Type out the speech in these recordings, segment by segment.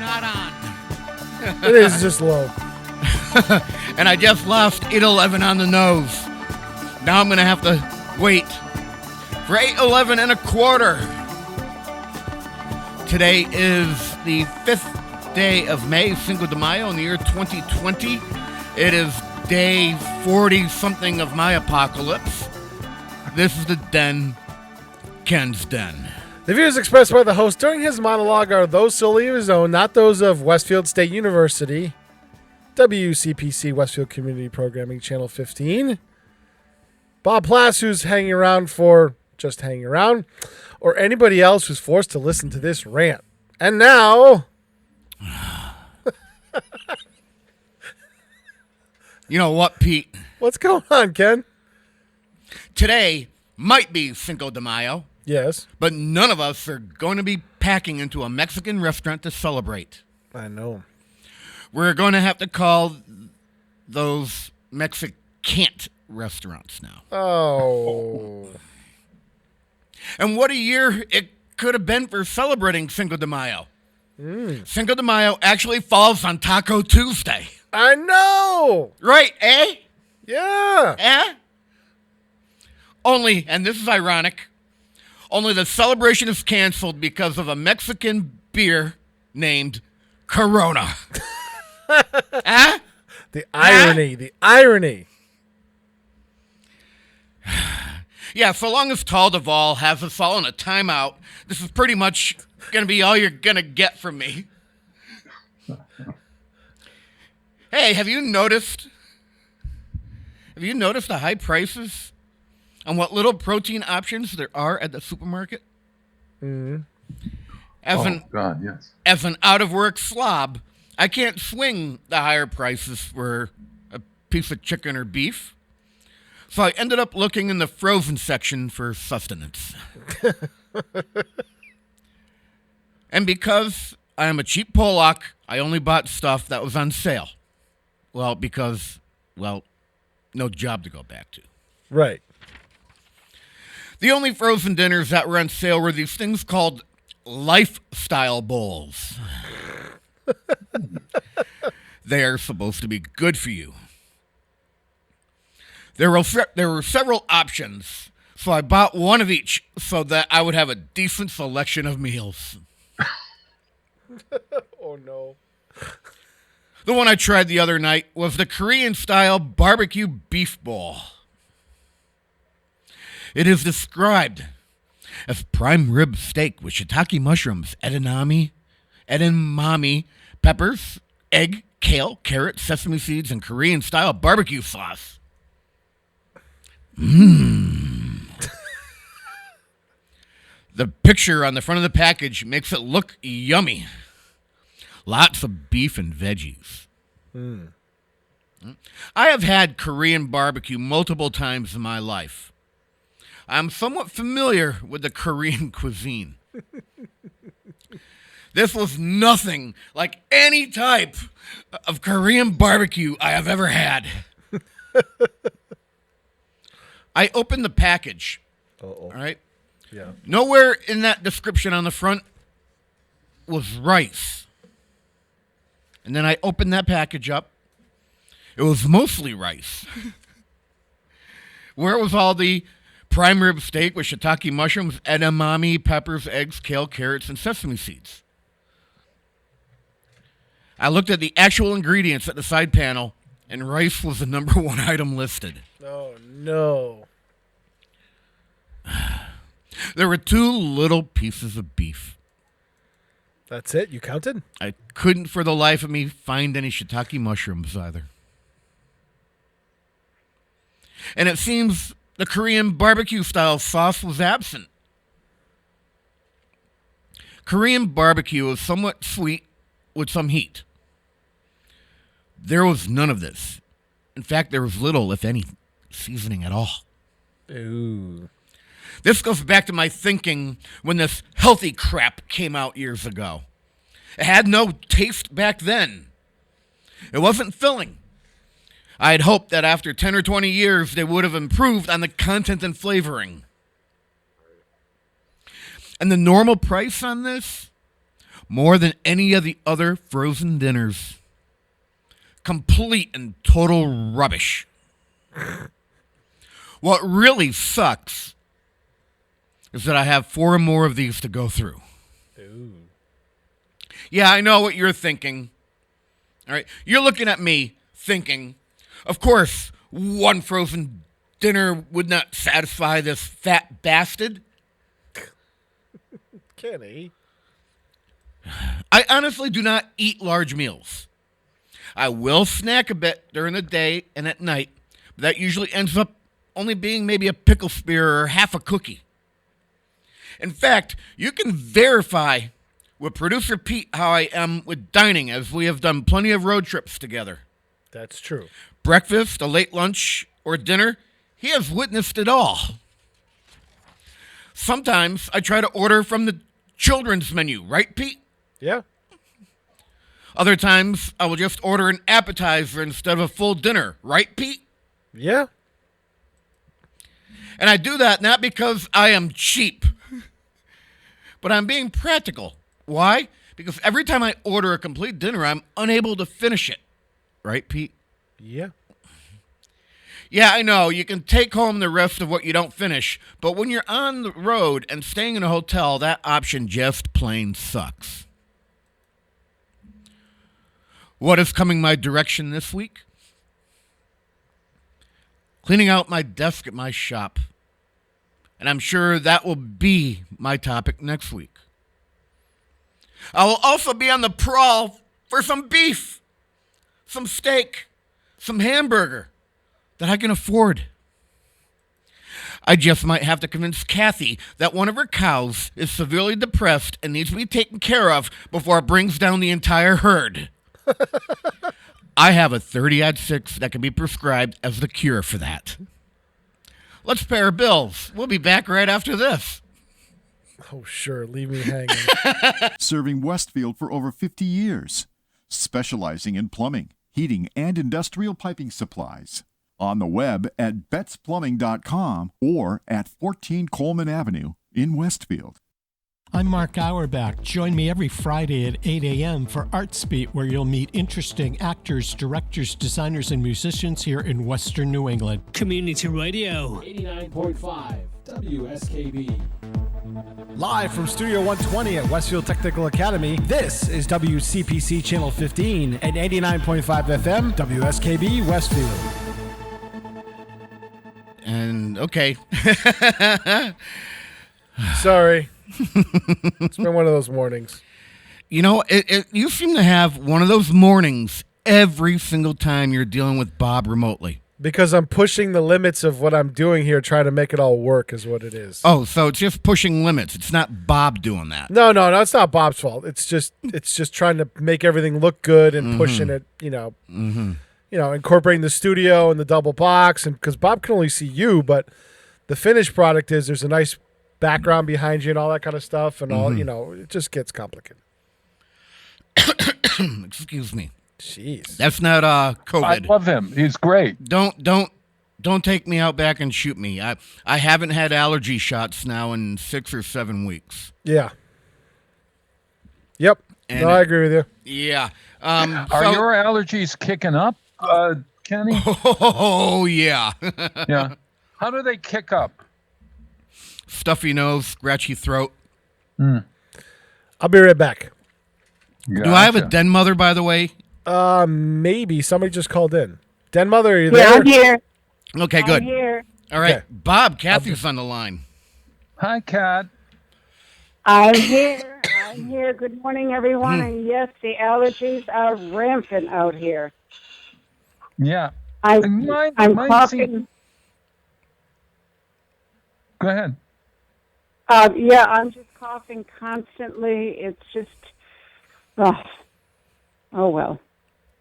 not on. It is just low. And I just lost 811 on the nose. Now I'm going to have to wait for 811 and a quarter. Today is the 5th day of May, Cinco de Mayo in the year 2020. It is day 40-something of my apocalypse. This is the Den, Ken's Den. The views expressed by the host during his monologue are those solely of his own, not those of Westfield State University, WCPC Westfield Community Programming Channel 15, Bob Plass, who's hanging around for just hanging around, or anybody else who's forced to listen to this rant. And now... You know what, Pete? What's going on, Ken? Today might be Cinco de Mayo. Yes. But none of us are going to be packing into a Mexican restaurant to celebrate. I know. We're going to have to call those Mexicant restaurants now. Oh. And what a year it could have been for celebrating Cinco de Mayo. Cinco de Mayo actually falls on Taco Tuesday. I know. Right, eh? Yeah. Eh? Only, and this is ironic, only the celebration is canceled because of a Mexican beer named Corona. Eh? The irony. The irony. Yeah, so long as Tal Duvall has us all in a timeout, this is pretty much going to be all you're going to get from me. Hey, have you noticed the high prices on what little protein options there are at the supermarket? Mm-hmm. God, yes. As an out-of-work slob, I can't swing the higher prices for a piece of chicken or beef. So I ended up looking in the frozen section for sustenance. And because I am a cheap Polak, I only bought stuff that was on sale. Well, because, no job to go back to. Right. The only frozen dinners that were on sale were these things called lifestyle bowls. They are supposed to be good for you. There were several options, so I bought one of each so that I would have a decent selection of meals. Oh, no. The one I tried the other night was the Korean-style barbecue beef bowl. It is described as prime rib steak with shiitake mushrooms, edamame, peppers, egg, kale, carrot, sesame seeds, and Korean-style barbecue sauce. The picture on the front of the package makes it look yummy. Lots of beef and veggies. I have had Korean barbecue multiple times in my life. I'm somewhat familiar with the Korean cuisine. This was nothing like any type of Korean barbecue I have ever had. I opened the package. All right? Yeah. Nowhere in that description on the front was rice. And then I opened that package up. It was mostly rice. Where was all the prime rib steak with shiitake mushrooms, edamame, peppers, eggs, kale, carrots, and sesame seeds? I looked at the actual ingredients at the side panel, and rice was the number one item listed. Oh, no. There were 2 little pieces of beef. That's it? You counted? I couldn't for the life of me find any shiitake mushrooms either. And it seems the Korean barbecue-style sauce was absent. Korean barbecue is somewhat sweet with some heat. There was none of this. In fact, there was little, if any, seasoning at all. Ooh. This goes back to my thinking when this healthy crap came out years ago. It had no taste back then. It wasn't filling. I had hoped that after 10 or 20 years, they would have improved on the content and flavoring. And the normal price on this? more than any of the other frozen dinners. Complete and total rubbish. What really sucks is that I have 4 more of these to go through. Ooh. Yeah, I know what you're thinking. All right, you're looking at me thinking, of course, one frozen dinner would not satisfy this fat bastard. Kenny. I honestly do not eat large meals. I will snack a bit during the day and at night, but that usually ends up only being maybe a pickle spear or half a cookie. In fact, you can verify with producer Pete how I am with dining, as we have done plenty of road trips together. That's true. Breakfast, a late lunch, or dinner, he has witnessed it all. Sometimes I try to order from the children's menu, right, Pete? Yeah. Other times I will just order an appetizer instead of a full dinner, right, Pete? Yeah. And I do that not because I am cheap, but I'm being practical. Why? Because every time I order a complete dinner, I'm unable to finish it. Right, Pete? Yeah. Yeah, I know. You can take home the rest of what you don't finish, but when you're on the road and staying in a hotel, that option just plain sucks. What is coming my direction this week? Cleaning out my desk at my shop. And I'm sure that will be my topic next week. I will also be on the prowl for some beef, some steak, some hamburger that I can afford. I just might have to convince Kathy that one of her cows is severely depressed and needs to be taken care of before it brings down the entire herd. I have a 30-6 that can be prescribed as the cure for that. Let's pay our bills. We'll be back right after this. Oh, sure. Leave me hanging. Serving Westfield for over 50 years. Specializing in plumbing, heating, and industrial piping supplies. On the web at betsplumbing.com or at 14 Coleman Avenue in Westfield. I'm Mark Auerbach. Join me every Friday at 8 a.m. for Arts Beat, where you'll meet interesting actors, directors, designers, and musicians here in Western New England. Community Radio. 89.5 WSKB. Live from Studio 120 at Westfield Technical Academy, this is WCPC Channel 15 and 89.5 FM WSKB Westfield. And okay. Sorry. It's been one of those mornings. You know, you seem to have one of those mornings every single time you're dealing with Bob remotely. Because I'm pushing the limits of what I'm doing here, trying to make it all work is what it is. Oh, so it's just pushing limits. It's not Bob doing that. No, it's not Bob's fault. It's just trying to make everything look good and pushing it, incorporating the studio and the double box, and because Bob can only see you, but the finished product is there's a nice background behind you and all that kind of stuff, and all it just gets complicated. Excuse me. Jeez, that's not COVID. I love him. He's great. Don't take me out back and shoot me. I haven't had allergy shots now in 6 or 7 weeks. Yeah. Yep. And I agree with you. Yeah. Are your allergies kicking up, Kenny? Oh yeah. Yeah. How do they kick up? Stuffy nose, scratchy throat. I'll be right back. Gotcha. Do I have a den mother, by the way? Maybe somebody just called in. Den mother, are you there? Yeah, I'm here. Okay, good. I'm here. All right, Okay. Bob, Kathy's on the line. Hi, Kat. I'm here. I'm here. Good morning, everyone. And yes, the allergies are rampant out here. Yeah. I'm coughing. Go ahead. Yeah, I'm just coughing constantly. It's just, oh well.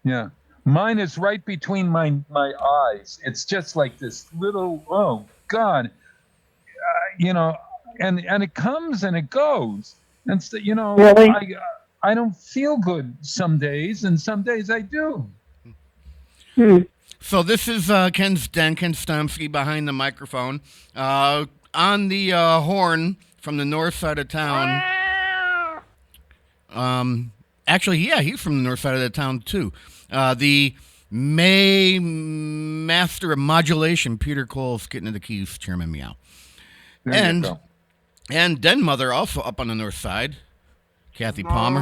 Yeah. Mine is right between my eyes. It's just like this little, oh, God. And it comes and it goes. And, Really? I don't feel good some days, and some days I do. So this is Ken Stomsky behind the microphone. On the horn from the north side of town Actually, yeah, he's from the north side of the town too. The May Master of Modulation, Peter Cole's getting to the keys, Chairman Meow. There you And go. and Den Mother also up on the north side, Kathy Palmer.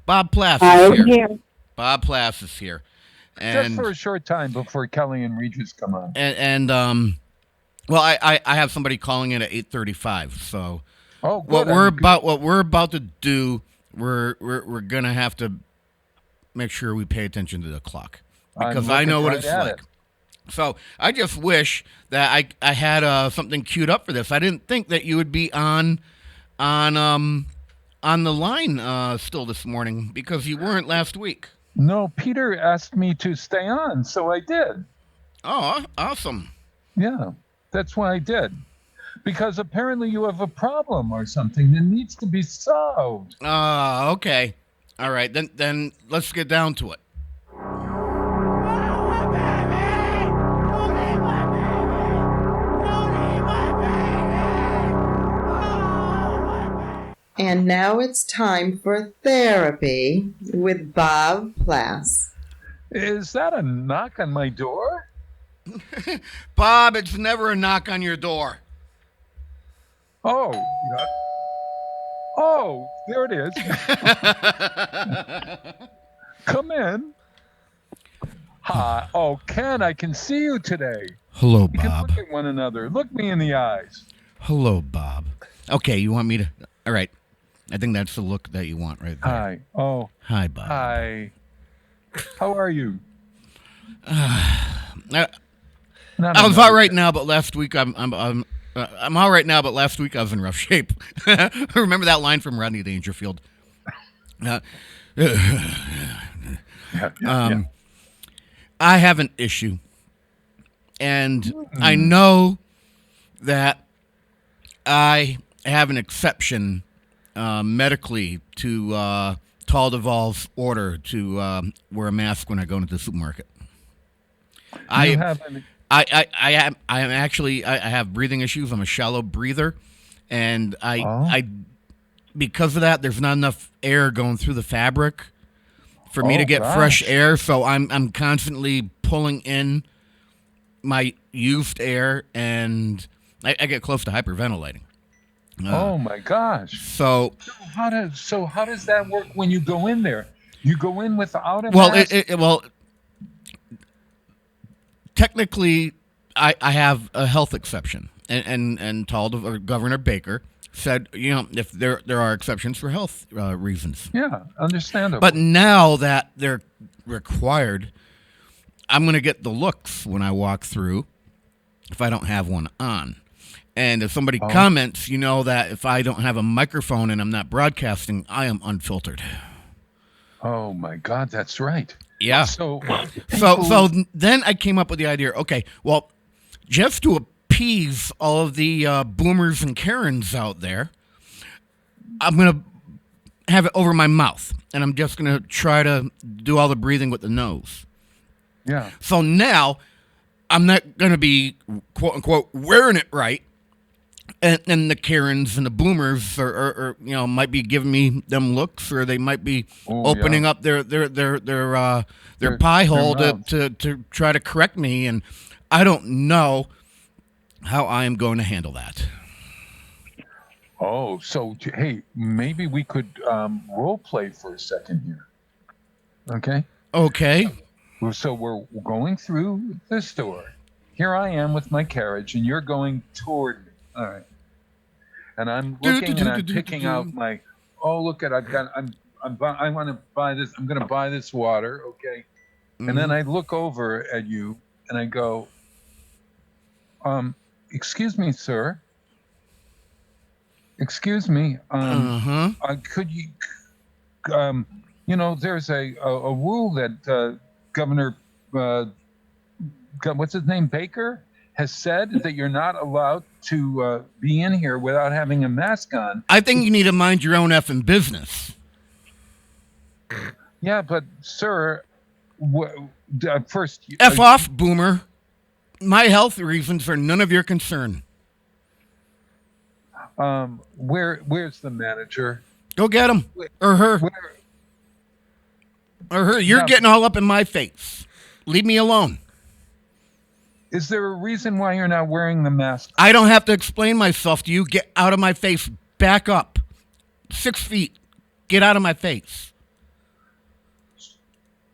Bob Plass is I'm here. here. Bob Plass is here. Just And for a short time before Kelly and Regis come on. well, I have somebody calling in at 8:35. So Oh, good. what we're about to do, we're gonna have to make sure we pay attention to the clock because I know what it's like. So I just wish that I had something queued up for this. I didn't think that you would be on the line still this morning because you weren't last week. No, Peter asked me to stay on, so I did. Oh, awesome. Yeah, that's why I did. Because apparently you have a problem or something that needs to be solved. Okay. All right, then let's get down to it. And now it's time for therapy with Bob Plass. Is that a knock on my door? Bob, it's never a knock on your door. Oh, yeah. Oh, there it is. Come in. Hi. Oh, Ken, I can see you today. Hello, We can Bob. look at one another. Look me in the eyes. Hello, Bob. Okay, you want me to? All right. I think that's the look that you want right there. Hi. Oh, Hi, Bob. hi. How are you? I Not was another all right day. now, but last week I'm all right now, but last week I was in rough shape. Remember that line from Rodney Dangerfield? Yeah, I have an issue, and I know that I have an exception medically to Taldeval's order to wear a mask when I go into the supermarket. You have an- I have breathing issues. I'm a shallow breather, and I because of that, there's not enough air going through the fabric for me to get fresh air. So I'm constantly pulling in my used air, and I get close to hyperventilating. Oh my gosh! So How does that work when you go in there? You go in without a well, mask? technically, I have a health exception, and or Governor Baker said, if there are exceptions for health reasons. Yeah, understandable. But now that they're required, I'm going to get the looks when I walk through if I don't have one on. And if somebody comments, you know that if I don't have a microphone and I'm not broadcasting, I am unfiltered. Oh my God, that's right. Yeah. So then I came up with the idea. Okay, well, just to appease all of the boomers and Karens out there, I'm gonna have it over my mouth, and I'm just gonna try to do all the breathing with the nose. yeah. So now I'm not gonna be quote unquote wearing it right. And the Karens and the boomers are might be giving me them looks, or they might be opening up their pie hole to try to correct me, and I don't know how I am going to handle that. Oh, so hey, maybe we could role play for a second here. Okay. Okay. So we're going through the store. Here I am with my carriage, and you're going toward me. All right. And I'm looking and I'm picking out my. Oh, look at I want to buy this. I'm going to buy this water. Okay. And then I look over at you and I go, excuse me, sir. Excuse me. Could you, there's a rule that Governor, what's his name, Baker, has said that you're not allowed to be in here without having a mask on. I think you need to mind your own effing business. Yeah, but sir, first, F off, boomer. My health reasons are none of your concern. Where's the manager? Go get him. Or her. Where, Or her. You're Now- getting all up in my face. Leave me alone. is there a reason why you're not wearing the mask? I don't have to explain myself to you. Get out of my face. Back up. 6 feet. Get out of my face.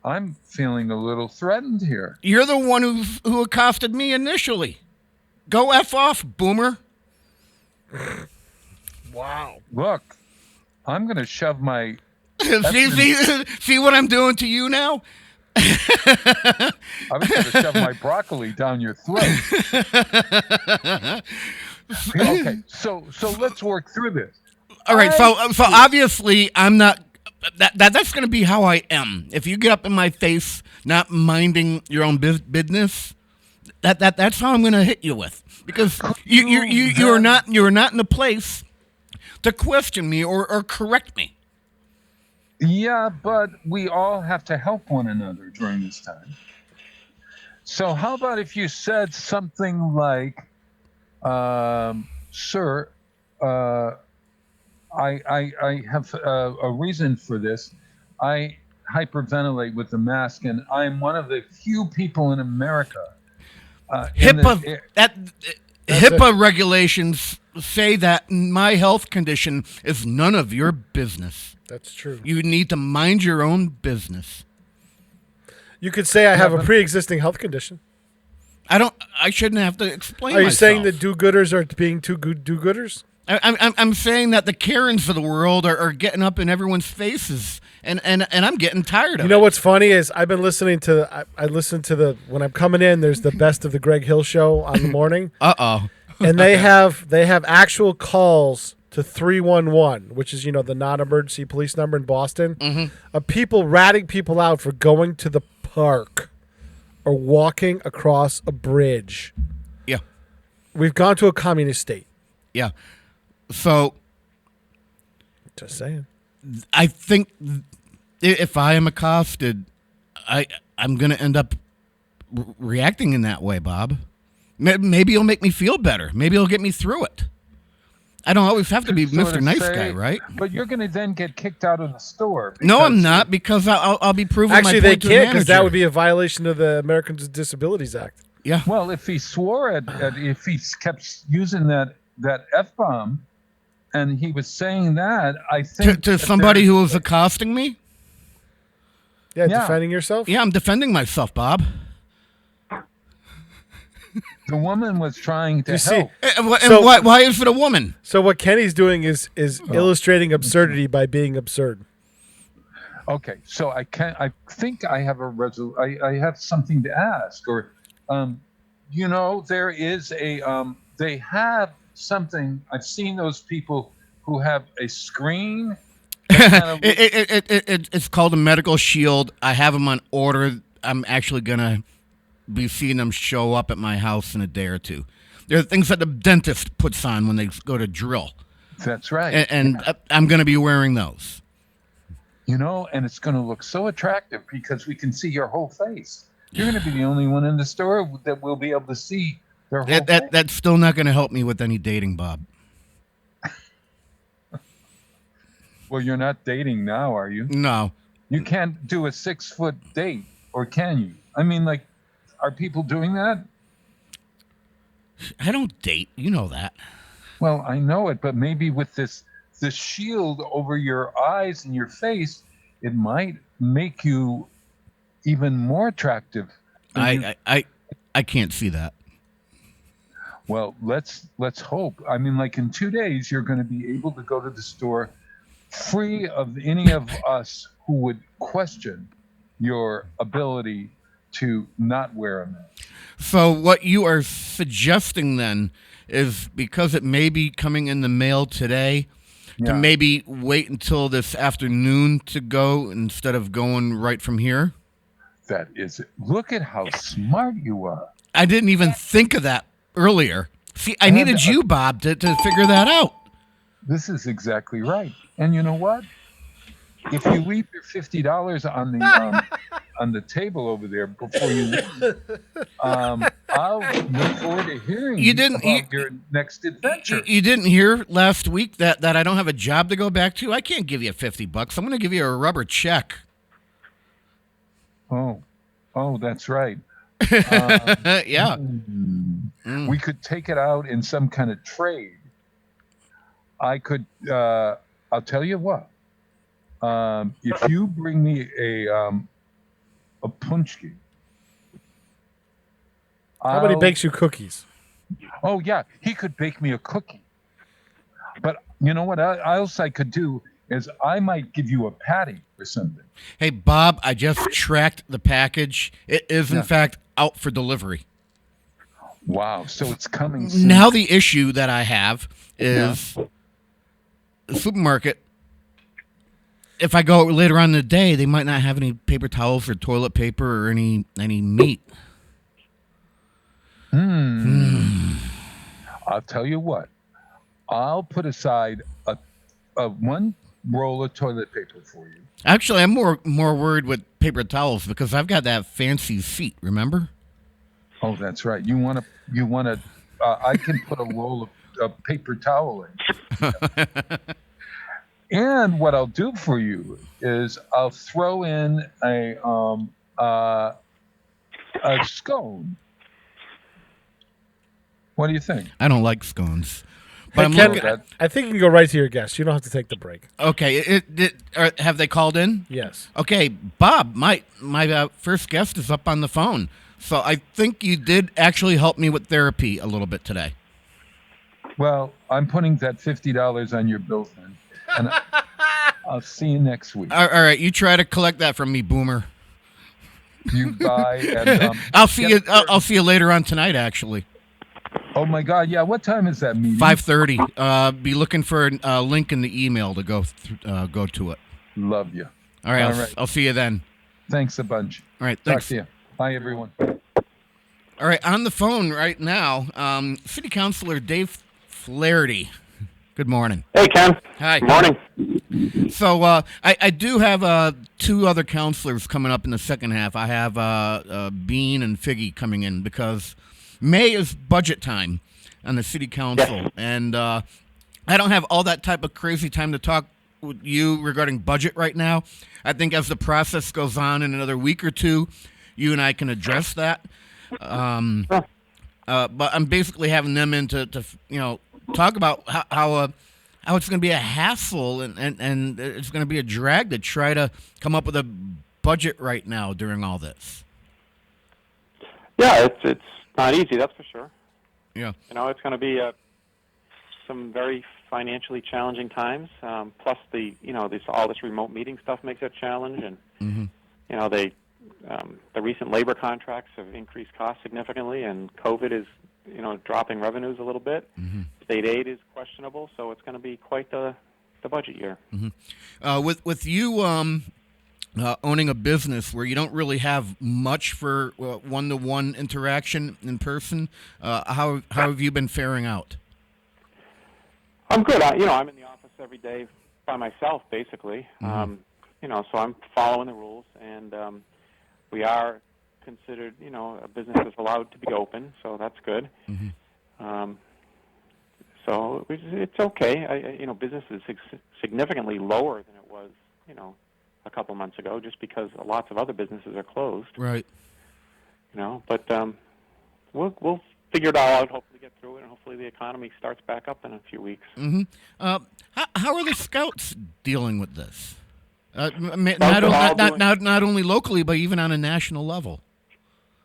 I'm feeling a little threatened here. You're the one who accosted me initially. Go F off, boomer. Wow. Look, I'm going to shove my. see what I'm doing to you now? I was going to shove my broccoli down your throat. Okay, so let's work through this. All right, so obviously I'm not. That's going to be how I am. If you get up in my face, not minding your own business, that's how I'm going to hit you with. Because you're not in a place to question me or correct me. Yeah, but we all have to help one another during this time. So how about if you said something like, "Sir, I have a reason for this. I hyperventilate with the mask, and I'm one of the few people in America." HIPAA regulations say that my health condition is none of your business. That's true. You need to mind your own business. You could say I have a pre-existing health condition. I shouldn't have to explain. Are you myself. saying that do-gooders are being too good do-gooders? I'm saying that the Karens of the world are getting up in everyone's faces, and I'm getting tired of it. You know what's funny is I've been listening to I listen to the when I'm coming in. There's the best of the Greg Hill show on the morning. And they have actual calls to 311, which is the non-emergency police number in Boston, of people ratting people out for going to the park or walking across a bridge. Yeah, we've gone to a communist state. Yeah. So, just saying. I think if I am accosted, I'm going to end up reacting in that way, Bob. Maybe it'll make me feel better. Maybe it'll get me through it. I don't always have to be Mr. Nice Guy, right? But you're going to then get kicked out of the store. No, I'm not, because I'll be proving Actually, my they point to the can't, because manager. that would be a violation of the Americans with Disabilities Act. Yeah. Well, if he swore if he kept using that F-bomb, and he was saying that, I think to somebody who was accosting me. Yeah, defending yourself. Yeah, I'm defending myself, Bob. The woman was trying to see, help. And why is it a woman? So what Kenny's doing is illustrating absurdity by being absurd. Okay, so I think I have I have something to ask, or there is they have something. I've seen those people who have a screen. It's called a medical shield. I have them on order. I'm actually gonna be seeing them show up at my house in a day or two. They're things that the dentist puts on when they go to drill. That's right. And I'm gonna be wearing those. And it's going to look so attractive because we can see your whole face. You're going to be the only one in the store that will be able to see their whole face. That's still not going to help me with any dating, Bob. Well, you're not dating now, are you? No. You can't do a 6-foot date, or can you? I mean, are people doing that? I don't date. You know that. Well, I know it, but maybe with the shield over your eyes and your face, it might make you even more attractive. I can't see that. Well, let's hope. I mean, in 2 days, you're going to be able to go to the store free of any of us who would question your ability to not wear a mask. So what you are suggesting then is, because it may be coming in the mail today, to maybe wait until this afternoon to go instead of going right from here? That is it. Look at how smart you are. I didn't even think of that earlier. See, I needed you, Bob, to figure that out. This is exactly right. And you know what? if you leave your $50 on the table over there before you leave, I'll look forward to hearing about your next adventure. You didn't hear last week that I don't have a job to go back to? I can't give you $50. I'm going to give you a rubber check. Oh, that's right. Yeah. We could take it out in some kind of trade. I could. I'll tell you what. If you bring me a punchki, how about he bakes you cookies? Oh yeah, he could bake me a cookie. But you know what else I could do is I might give you a patty or something. Hey Bob, I just tracked the package. It is in fact out for delivery. Wow, so it's coming soon. Now the issue that I have is the supermarket. If I go later on in the day, they might not have any paper towels or toilet paper or any meat. I'll tell you what. I'll put aside a one roll of toilet paper for you. Actually, I'm more worried with paper towels because I've got that fancy seat. Remember? Oh, that's right. You want to. I can put a roll of paper towel in. And what I'll do for you is I'll throw in a scone. What do you think? I don't like scones. But Hey, Ken, I think you can go right to your guest. You don't have to take the break. Okay. Have they called in? Yes. Okay, Bob, my first guest is up on the phone. So I think you did actually help me with therapy a little bit today. Well, I'm putting that $50 on your bill then. And I'll see you next week. All right, you try to collect that from me, Boomer. You buy. And, I'll see you. I'll see you later on tonight, actually. Oh my God! Yeah, what time is that meeting? 5:30. Be looking for a link in the email to go to it. Love you. All right. I'll see you then. Thanks a bunch. All right. Talk Thanks. to you. Bye, everyone. All right. On the phone right now, City Councilor Dave Flaherty. Good morning. Hey, Ken. Hi. Good morning. So I do have two other counselors coming up in the second half. I have Bean and Figgy coming in because May is budget time on the city council. Yes. And I don't have all that type of crazy time to talk with you regarding budget right now. I think as the process goes on in another week or two, you and I can address that. But I'm basically having them in to talk about how it's going to be a hassle and it's going to be a drag to try to come up with a budget right now during all this. Yeah, it's not easy, that's for sure. Yeah. It's going to be some very financially challenging times. Plus all this remote meeting stuff makes it a challenge, and the recent labor contracts have increased costs significantly, and COVID is dropping revenues a little bit. Mm-hmm. State aid is questionable, so it's going to be quite the budget year. Mm-hmm. With you owning a business where you don't really have much for one-to-one interaction in person, how have you been faring out? I'm good. I'm in the office every day by myself, basically. Mm-hmm. So I'm following the rules, and we are considered, a business is allowed to be open, so that's good. Mm-hmm. So it's okay. Business is significantly lower than it was, a couple months ago, just because lots of other businesses are closed. Right. But we'll figure it all out. Hopefully, get through it, and hopefully the economy starts back up in a few weeks. Mm-hmm. How are the Scouts dealing with this? Not only locally, but even on a national level.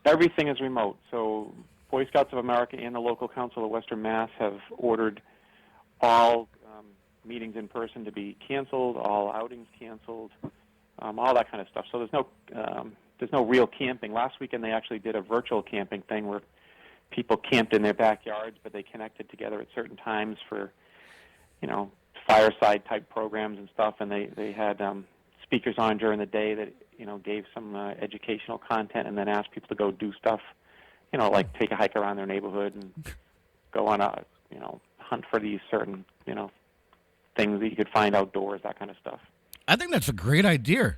Everything is remote. So Boy Scouts of America and the local council of Western Mass have ordered all meetings in person to be canceled, all outings canceled, all that kind of stuff. So there's no real camping. Last weekend they actually did a virtual camping thing where people camped in their backyards, but they connected together at certain times for, fireside type programs and stuff. And they had speakers on during the day that gave some educational content, and then asked people to go do stuff, like take a hike around their neighborhood and go on a hunt for these certain things that you could find outdoors, that kind of stuff. I think that's a great idea.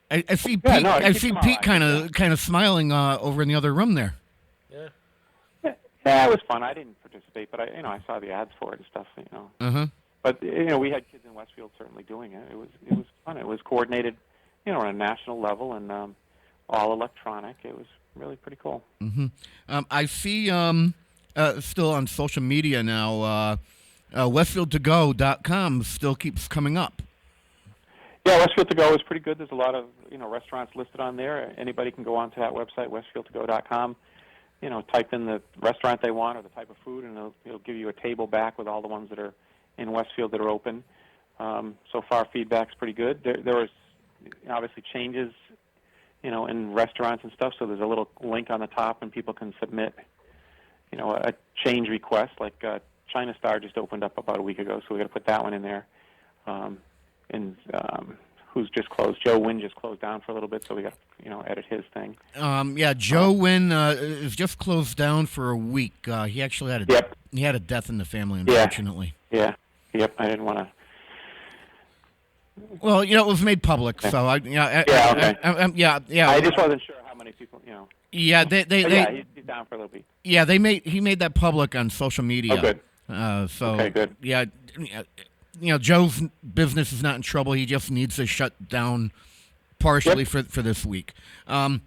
I see Yeah, Pete. no, I keep see them Pete alive, kind of smiling over in the other room there. Yeah, it was fun. I didn't participate, but I saw the ads for it and stuff. Uh-huh. But we had kids in Westfield certainly doing it. It was fun. It was coordinated, on a national level and all electronic. It was really pretty cool. Mm-hmm. I see still on social media now. WestfieldToGo.com still keeps coming up. Yeah, Westfield to Go is pretty good. There's a lot of restaurants listed on there. Anybody can go onto that website, WestfieldToGo.com. Type in the restaurant they want or the type of food, and it'll give you a table back with all the ones that are in Westfield that are open. So far, feedback's pretty good. There was obviously changes, in restaurants and stuff. So there's a little link on the top, and people can submit, a change request. Like China Star just opened up about a week ago, so we got to put that one in there. Who's just closed? Joe Wynn just closed down for a little bit, so we got to edit his thing. Joe Wynn is just closed down for a week. He actually had a death in the family, unfortunately. Yeah. Yep. I didn't want to. Well, it was made public, so I just wasn't sure how many people, Yeah, he's down for a little bit. Yeah, he made that public on social media. Oh, good. Okay, good. Yeah, Joe's business is not in trouble. He just needs to shut down partially for this week. I'm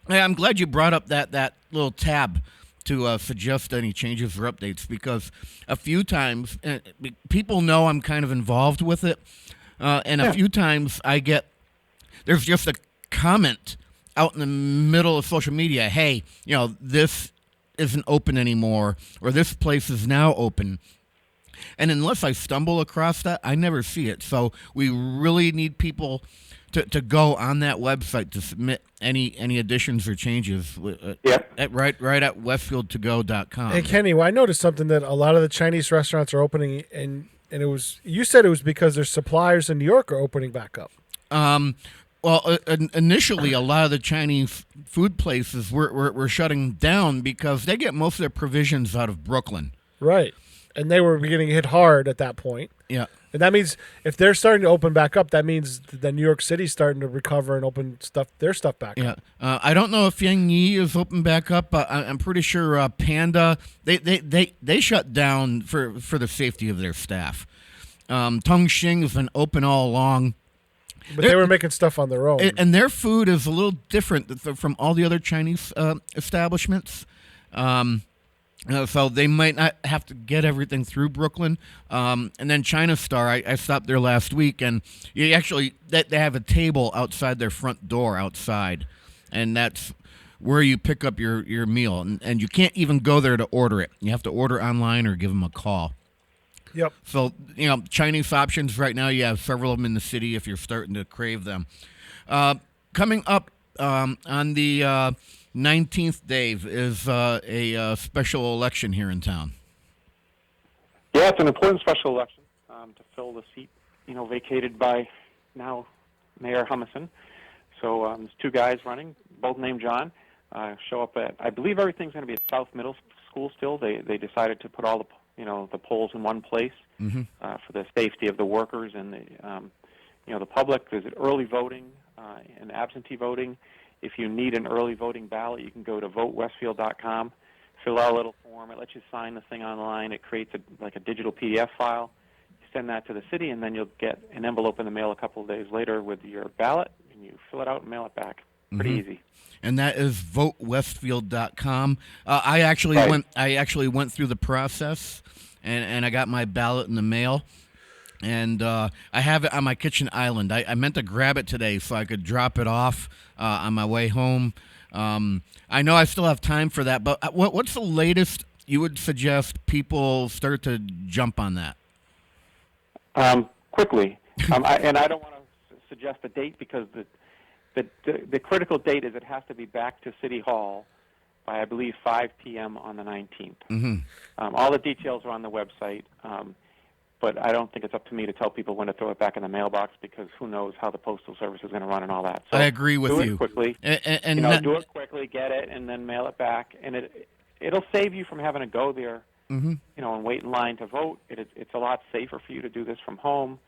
glad you brought up that little tab to suggest any changes or updates, because a few times people know I'm kind of involved with it, and a few times there's just a comment out in the middle of social media, hey, this isn't open anymore, or this place is now open. And unless I stumble across that, I never see it. So we really need people to go on that website to submit any additions or changes. Right at westfieldtogo.com. Hey, Kenny, I noticed something that a lot of the Chinese restaurants are opening, and you said it was because their suppliers in New York are opening back up. Well, initially, a lot of the Chinese food places were shutting down because they get most of their provisions out of Brooklyn. Right. And they were getting hit hard at that point. Yeah. And that means if they're starting to open back up, that means that New York City's starting to recover and open their stuff back up. I don't know if Yang Yi is open back up. I'm pretty sure Panda, they shut down for the safety of their staff. Tongxing has been open all along. But they were making stuff on their own. And their food is a little different from all the other Chinese establishments. So they might not have to get everything through Brooklyn. And then China Star, I stopped there last week, and they have a table outside their front door outside, and that's where you pick up your meal. And you can't even go there to order it. You have to order online or give them a call. Yep. So, Chinese options right now, you have several of them in the city if you're starting to crave them. Coming up on the 19th, Dave, is a special election here in town. Yeah, it's an important special election to fill the seat, vacated by now Mayor Humison. So there's two guys running, both named John. Show up at, I believe everything's going to be at South Middle School still. They decided to put all the the polls in one place for the safety of the workers and the public. There's early voting and absentee voting. If you need an early voting ballot, you can go to votewestfield.com, fill out a little form. It lets you sign the thing online. It creates a digital PDF file. You send that to the city, and then you'll get an envelope in the mail a couple of days later with your ballot, and you fill it out and mail it back. Pretty easy. And that is votewestfield.com. I actually went through the process, and I got my ballot in the mail. And I have it on my kitchen island. I meant to grab it today so I could drop it off on my way home. I know I still have time for that, but what's the latest you would suggest people start to jump on that? Quickly. And I don't want to suggest a date because the critical date is it has to be back to City Hall by, I believe, 5 p.m. on the 19th. All the details are on the website. But I don't think it's up to me to tell people when to throw it back in the mailbox because who knows how the Postal Service is going to run and all that. So I agree with you. Do it quickly. And do it quickly, get it, and then mail it back. And it'll save you from having to go there, and wait in line to vote. It's a lot safer for you to do this from home.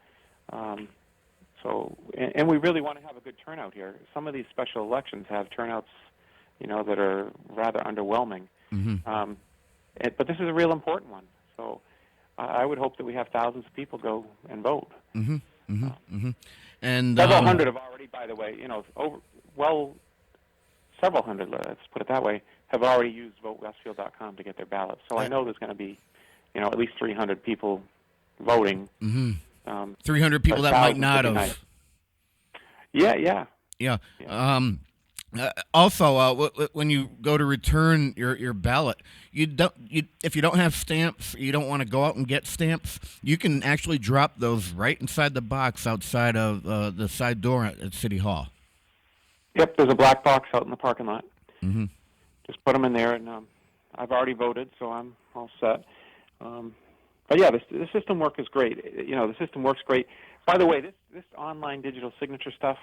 So, and we really want to have a good turnout here. Some of these special elections have turnouts, that are rather underwhelming. Mm-hmm. But this is a real important one. So I would hope that we have thousands of people go and vote. Mm-hmm. Mm-hmm. Mm-hmm. And several hundred have already, by the way, several hundred, let's put it that way, have already used votewestfield.com to get their ballots. So I know there's going to be, at least 300 people voting. Mm-hmm. 300 people that might not have. Nice. Yeah. Also, when you go to return your ballot, if you don't have stamps, you don't want to go out and get stamps, you can actually drop those right inside the box outside of the side door at City Hall. Yep, there's a black box out in the parking lot. Mm-hmm. Just put them in there, and I've already voted, so I'm all set. But yeah, the system work is great. The system works great. By the way, this online digital signature stuff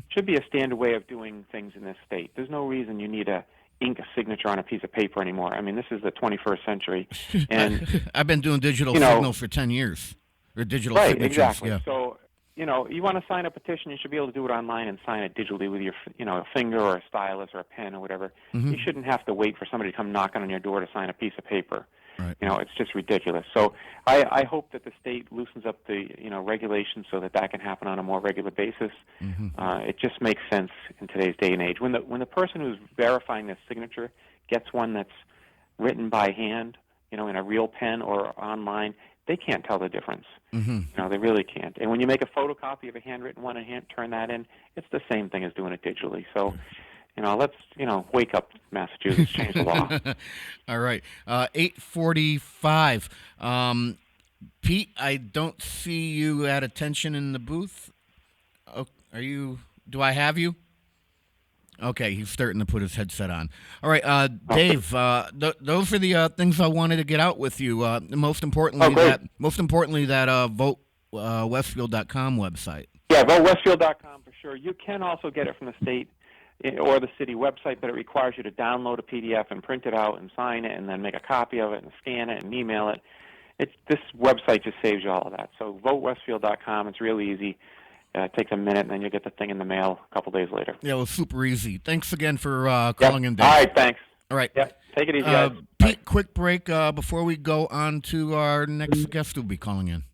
should be a standard way of doing things in this state. There's no reason you need to ink a signature on a piece of paper anymore. I mean, this is the 21st century, and I've been doing digital signal for 10 years, or digital signatures. Right, exactly. Yeah. So, you want to sign a petition, you should be able to do it online and sign it digitally with your, a finger or a stylus or a pen or whatever. Mm-hmm. You shouldn't have to wait for somebody to come knocking on your door to sign a piece of paper. Right. It's just ridiculous. So I hope that the state loosens up the regulations so that can happen on a more regular basis. Mm-hmm. It just makes sense in today's day and age. When the person who's verifying this signature gets one that's written by hand, in a real pen or online, they can't tell the difference. Mm-hmm. They really can't. And when you make a photocopy of a handwritten one and turn that in, it's the same thing as doing it digitally. So. Let's, wake up, Massachusetts, change the law. All right. 8:45. Pete, I don't see you at attention in the booth. Oh, do I have you? Okay, he's starting to put his headset on. All right, Dave, those are the things I wanted to get out with you. Most importantly, that votewestfield.com website. Yeah, votewestfield.com for sure. You can also get it from the state or the city website, but it requires you to download a PDF and print it out and sign it and then make a copy of it and scan it and email it. This website just saves you all of that. So votewestfield.com, it's really easy. It takes a minute, and then you'll get the thing in the mail a couple days later. Yeah, it was super easy. Thanks again for calling in, Dave. All right, thanks. All right. Yep, take it easy, guys. Pete, quick break before we go on to our next guest who'll be calling in.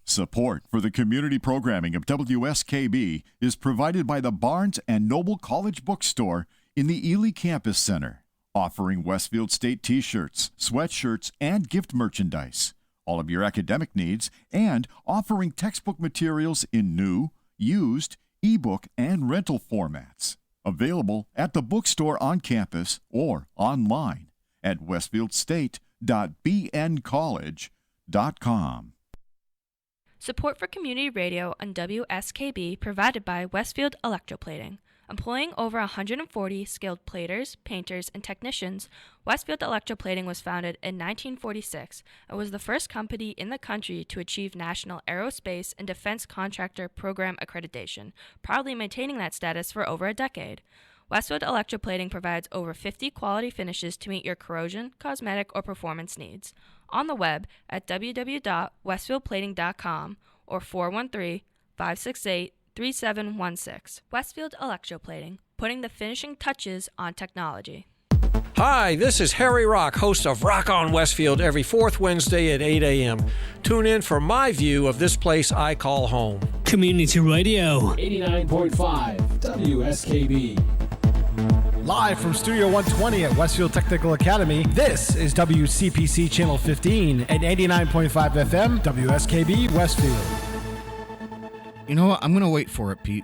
Support for the community programming of WSKB is provided by the Barnes & Noble College Bookstore in the Ely Campus Center, offering Westfield State T-shirts, sweatshirts, and gift merchandise, all of your academic needs, and offering textbook materials in new, used, ebook, and rental formats. Available at the bookstore on campus or online at westfieldstate.bncollege.com. Support for community radio on WSKB provided by Westfield Electroplating. Employing over 140 skilled platers, painters, and technicians, Westfield Electroplating was founded in 1946 and was the first company in the country to achieve National Aerospace and Defense Contractor Program accreditation, proudly maintaining that status for over a decade. Westfield Electroplating provides over 50 quality finishes to meet your corrosion, cosmetic, or performance needs. On the web at www.westfieldplating.com or 413-568-3716. Westfield Electroplating, putting the finishing touches on technology. Hi, this is Harry Rock, host of Rock on Westfield every fourth Wednesday at 8 a.m. Tune in for my view of this place I call home. Community Radio 89.5 WSKB. Live from Studio 120 at Westfield Technical Academy, this is WCPC Channel 15 at 89.5 FM, WSKB Westfield. You know what? I'm going to wait for it, Pete.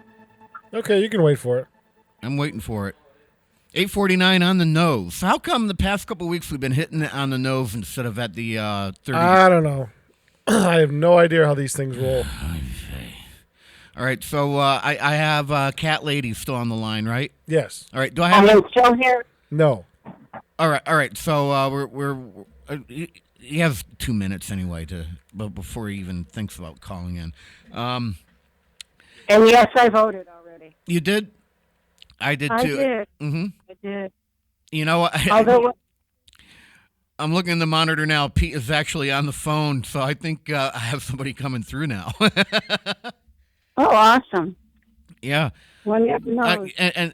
Okay, you can wait for it. I'm waiting for it. 8:49 on the nose. How come the past couple of weeks we've been hitting it on the nose instead of at the 30? I don't know. I have no idea how these things roll. All right, so I have Cat Lady still on the line, right? Yes. All right, do I have? Are you still here? No. All right. So we're he has 2 minutes anyway before he even thinks about calling in. And yes, I voted already. You did? I did too. I did. Mm-hmm. I did. You know what? Although I'm looking at the monitor now. Pete is actually on the phone, so I think I have somebody coming through now. Oh, awesome. Yeah. One never knows. And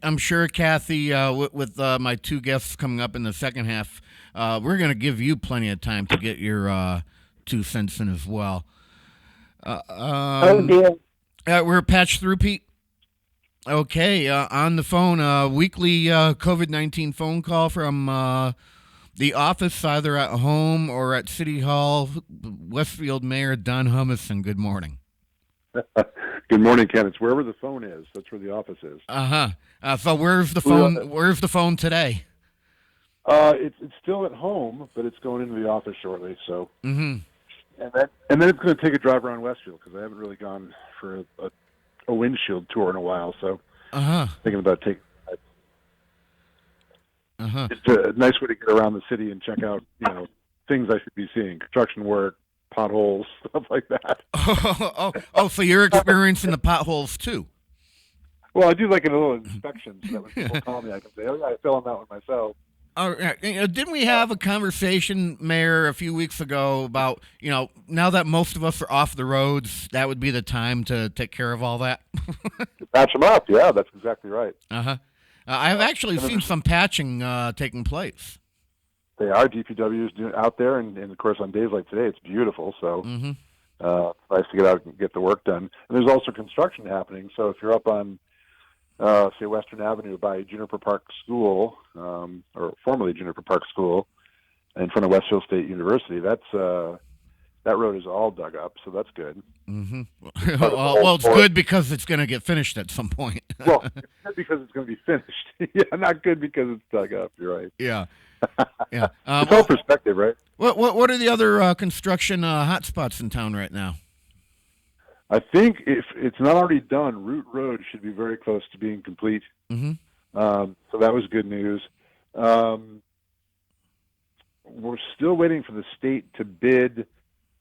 I'm sure, Kathy, with my two guests coming up in the second half, we're going to give you plenty of time to get your 2 cents in as well. Oh, dear. We're patched through, Pete. Okay, on the phone, weekly COVID-19 phone call from the office, either at home or at City Hall. Westfield Mayor Don Humison, good morning. Good morning, Ken. It's wherever the phone is. That's where the office is. So where's the phone? Where's the phone today? It's still at home, but it's going into the office shortly. So, and then it's going to take a drive around Westfield because I haven't really gone for a windshield tour in a while. So, thinking about taking. It's a nice way to get around the city and check out, things I should be seeing: construction work, potholes, stuff like that. So you're experiencing the potholes too? Well, I do like a little inspection so that when people call me, I can say, "Oh yeah, I fell on that one myself." Didn't we have a conversation, Mayor, a few weeks ago about, now that most of us are off the roads, that would be the time to take care of all that? Patch them up, yeah, that's exactly right. I've actually seen some patching taking place. They are. DPW is doing out there, and of course on days like today, it's beautiful. So nice to get out and get the work done. And there's also construction happening. So if you're up on, say, Western Avenue by Juniper Park School, or formerly Juniper Park School, in front of Westfield State University, that road is all dug up. So that's good. Well, it's good because it's going to get finished at some point. Well, it's good because it's going to be finished. Yeah, not good because it's dug up. You're right. Yeah. It's all perspective, right? What are the other construction hotspots in town right now? I think if it's not already done, Route Road should be very close to being complete. So that was good news. We're still waiting for the state to bid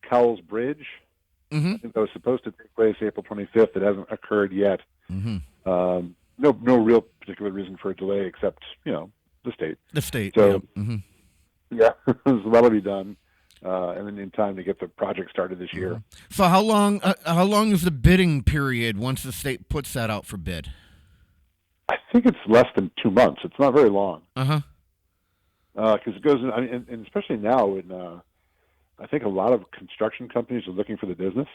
Cowles Bridge. I think that was supposed to take place April 25th. It hasn't occurred yet. No real particular reason for a delay except, the state. The state. So, yeah, so that'll be done, and then in time to get the project started this year. So how long is the bidding period once the state puts that out for bid? I think it's less than 2 months. It's not very long. Because it goes in, and especially now when I think a lot of construction companies are looking for the business.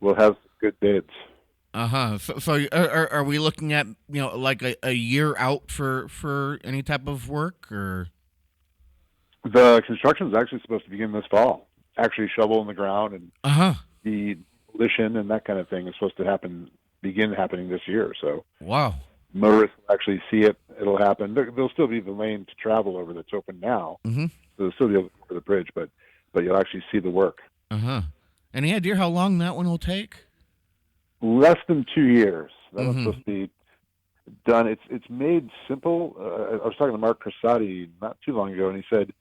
Will have good bids. So are we looking at like a year out for any type of work, or the construction is actually supposed to begin this fall? Actually, shovel in the ground and the demolition and that kind of thing is supposed to begin happening this year. So wow, motorists will actually see it. It'll happen. There'll still be the lane to travel over that's open now. So there'll still be able to go over the bridge, but you'll actually see the work. Any idea how long that one will take? Less than 2 years. That was supposed to be done. It's made simple. I was talking to Mark Cressati not too long ago, and he said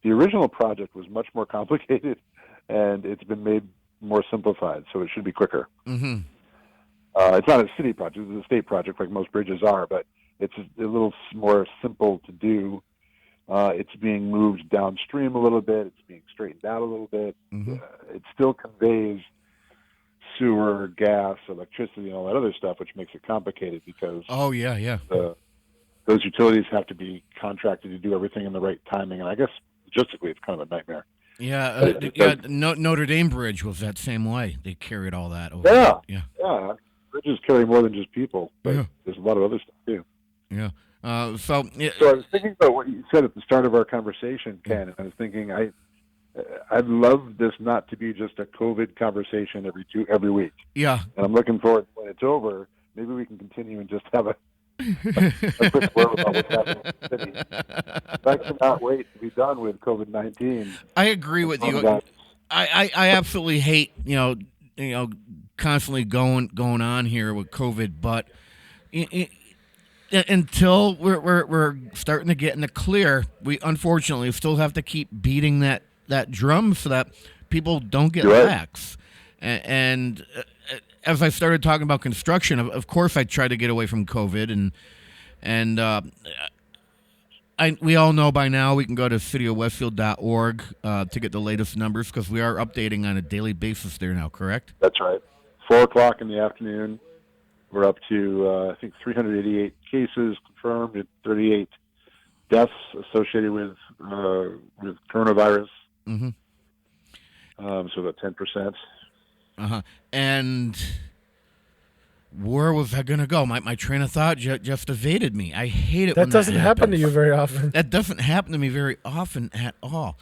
the original project was much more complicated, and it's been made more simplified, so it should be quicker. It's not a city project; it's a state project, like most bridges are, but it's a little more simple to do. It's being moved downstream a little bit. It's being straightened out a little bit. It still conveys sewer, gas, electricity, and all that other stuff, which makes it complicated because those utilities have to be contracted to do everything in the right timing. And I guess logistically, it's kind of a nightmare. Notre Dame Bridge was that same way. They carried all that over. Yeah. Bridges carry more than just people, but there's a lot of other stuff too. So I was thinking about what you said at the start of our conversation, Ken, and I was thinking I'd love this not to be just a COVID conversation every week. Yeah. And I'm looking forward when it's over. Maybe we can continue and just have a quick word about what's happening in the city. I cannot wait to be done with COVID-19. I agree with you. I absolutely hate constantly going on here with COVID, but until we're starting to get in the clear, we unfortunately still have to keep beating that drum so that people don't get lax. And as I started talking about construction, of course I try to get away from COVID, and we all know by now we can go to cityofwestfield.org to get the latest numbers because we are updating on a daily basis there now, correct? That's right. 4 o'clock in the afternoon, we're up to, I think, 388 cases confirmed and 38 deaths associated with coronavirus. Mm-hmm. So about 10%. Uh-huh. And where was I going to go? My train of thought just evaded me. I hate it when that doesn't happen to you very often. That doesn't happen to me very often at all.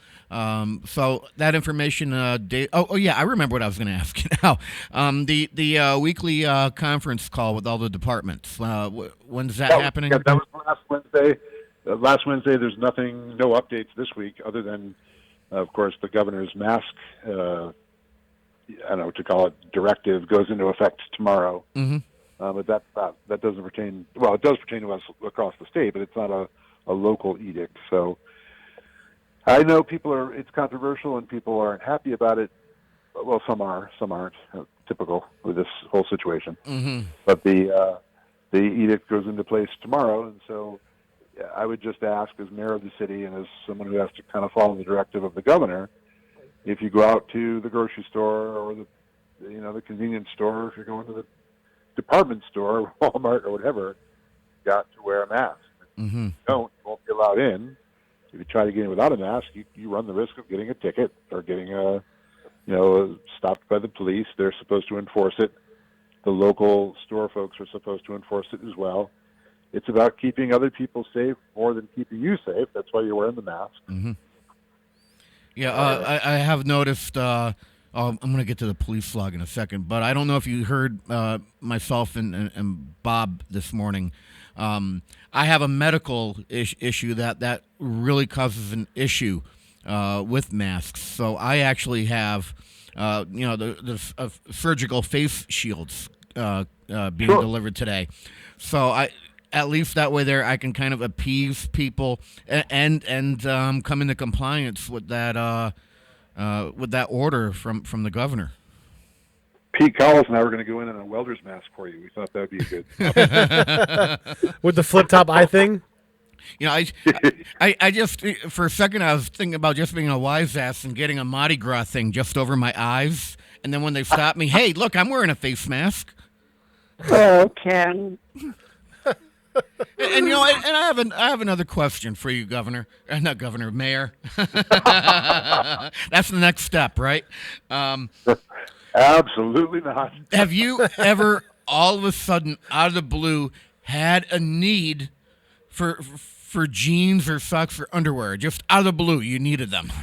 So that information, yeah, I remember what I was going to ask you now. The weekly conference call with all the departments. When's that happening? Yeah, that was last Wednesday. Last Wednesday, there's no updates this week other than, of course, the governor's mask, I don't know what to call it, directive goes into effect tomorrow. Mm-hmm. But that doesn't pertain, well, it does pertain to us across the state, but it's not a local edict. So I know it's controversial and people aren't happy about it. Well, some are, some aren't. Typical with this whole situation. Mm-hmm. But the edict goes into place tomorrow, and so I would just ask, as mayor of the city and as someone who has to kind of follow the directive of the governor, if you go out to the grocery store or the convenience store, if you're going to the department store, Walmart or whatever, you got to wear a mask. Mm-hmm. If you don't, you won't be allowed in. If you try to get in without a mask, you run the risk of getting a ticket or getting stopped by the police. They're supposed to enforce it. The local store folks are supposed to enforce it as well. It's about keeping other people safe more than keeping you safe. That's why you're wearing the mask. Mm-hmm. Yeah, I have noticed. I'm going to get to the police log in a second, but I don't know if you heard myself and Bob this morning. I have a medical issue that really causes an issue with masks. So I actually have, the surgical face shields being delivered today. So at least that way there I can kind of appease people and come into compliance with that order from the governor. Pete Collins and I were going to go in a welder's mask for you. We thought that would be good. With the flip top eye thing? I just, for a second, I was thinking about just being a wise ass and getting a Mardi Gras thing just over my eyes. And then when they stopped me, hey, look, I'm wearing a face mask. Oh, Ken. And I have another question for you, Governor. Not Governor, Mayor. That's the next step, right? Absolutely not. Have you ever, all of a sudden, out of the blue, had a need for jeans or socks or underwear? Just out of the blue, you needed them.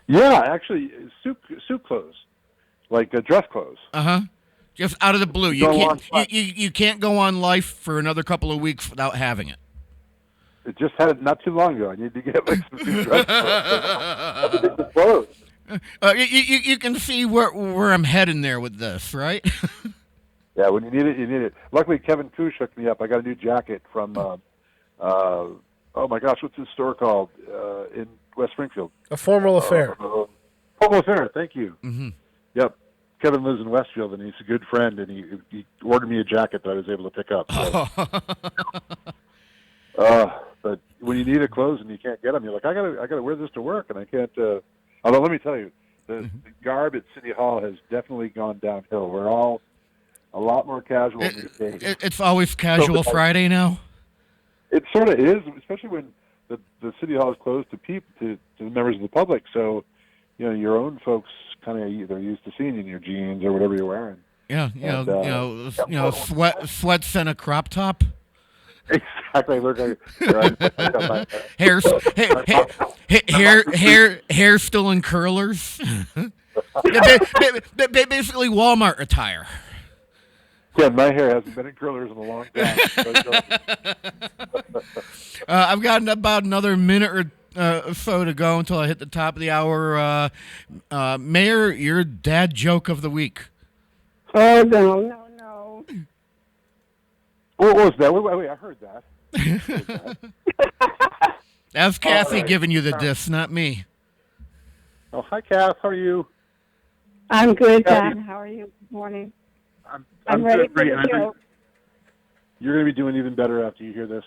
Yeah, actually, suit clothes, like dress clothes. Uh-huh. Just out of the blue. You can't go on life for another couple of weeks without having it. It just had it not too long ago. I need to get like some new dress clothes. You can see where I'm heading there with this, right? Yeah, when you need it, you need it. Luckily, Kevin Koosh hooked me up. I got a new jacket from, oh my gosh, what's his store called in West Springfield? A Formal Affair. Formal Affair, thank you. Mm-hmm. Yep. Kevin lives in Westfield, and he's a good friend, and he ordered me a jacket that I was able to pick up. So. But when you need a clothes and you can't get them, you're like, I gotta wear this to work, and I can't. Although let me tell you, the garb at City Hall has definitely gone downhill. We're all a lot more casual these days. It's always casual Friday now. It sort of is, especially when the City Hall is closed to members of the public. So, your own folks kind of they're used to seeing you in your jeans or whatever you're wearing. Yeah, sweats and a crop top. Exactly. Look, hair still in curlers. Basically Walmart attire. Yeah, my hair hasn't been in curlers in a long time. I've got about another minute or so to go until I hit the top of the hour. Mayor, your dad joke of the week. Oh, no. What was that? Wait, I heard that. That's Kathy giving you the diss, not me. Oh, hi, Kath. How are you? I'm good, Dad. How are you this morning? I'm ready good, for the show. You're going to be doing even better after you hear this.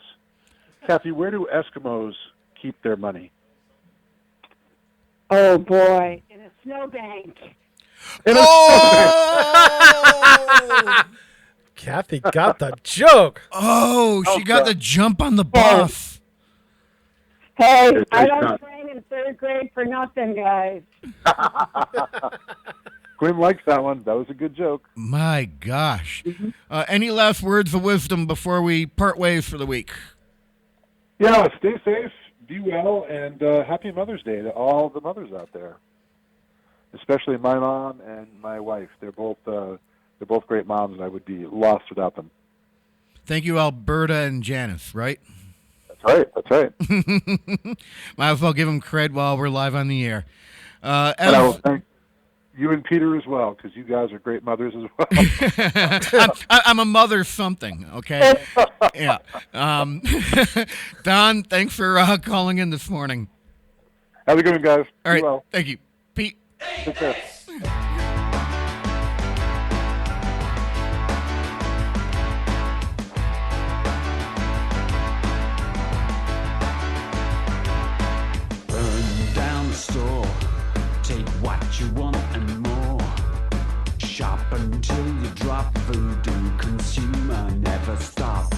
Kathy, where do Eskimos keep their money? Oh, boy. In a snowbank. Oh! Kathy got the joke. Oh, she got the jump on the buff. Hey, Hey, I nice don't shot. train in third grade for nothing, guys. Quinn likes that one. That was a good joke. My gosh. Any last words of wisdom before we part ways for the week? Yeah, stay safe, be well, and happy Mother's Day to all the mothers out there, especially my mom and my wife. They're both great moms, and I would be lost without them. Thank you, Alberta and Janice, right? That's right. Might as well give them cred while we're live on the air. And I will thank you and Peter as well, because you guys are great mothers as well. I'm a mother something, okay? Yeah. Don, thanks for calling in this morning. Have a good one, guys. All right. Be well. Thank you. Pete. Take care. Burn down the store, take what you want and more. Shop until you drop, voodoo consumer never stop.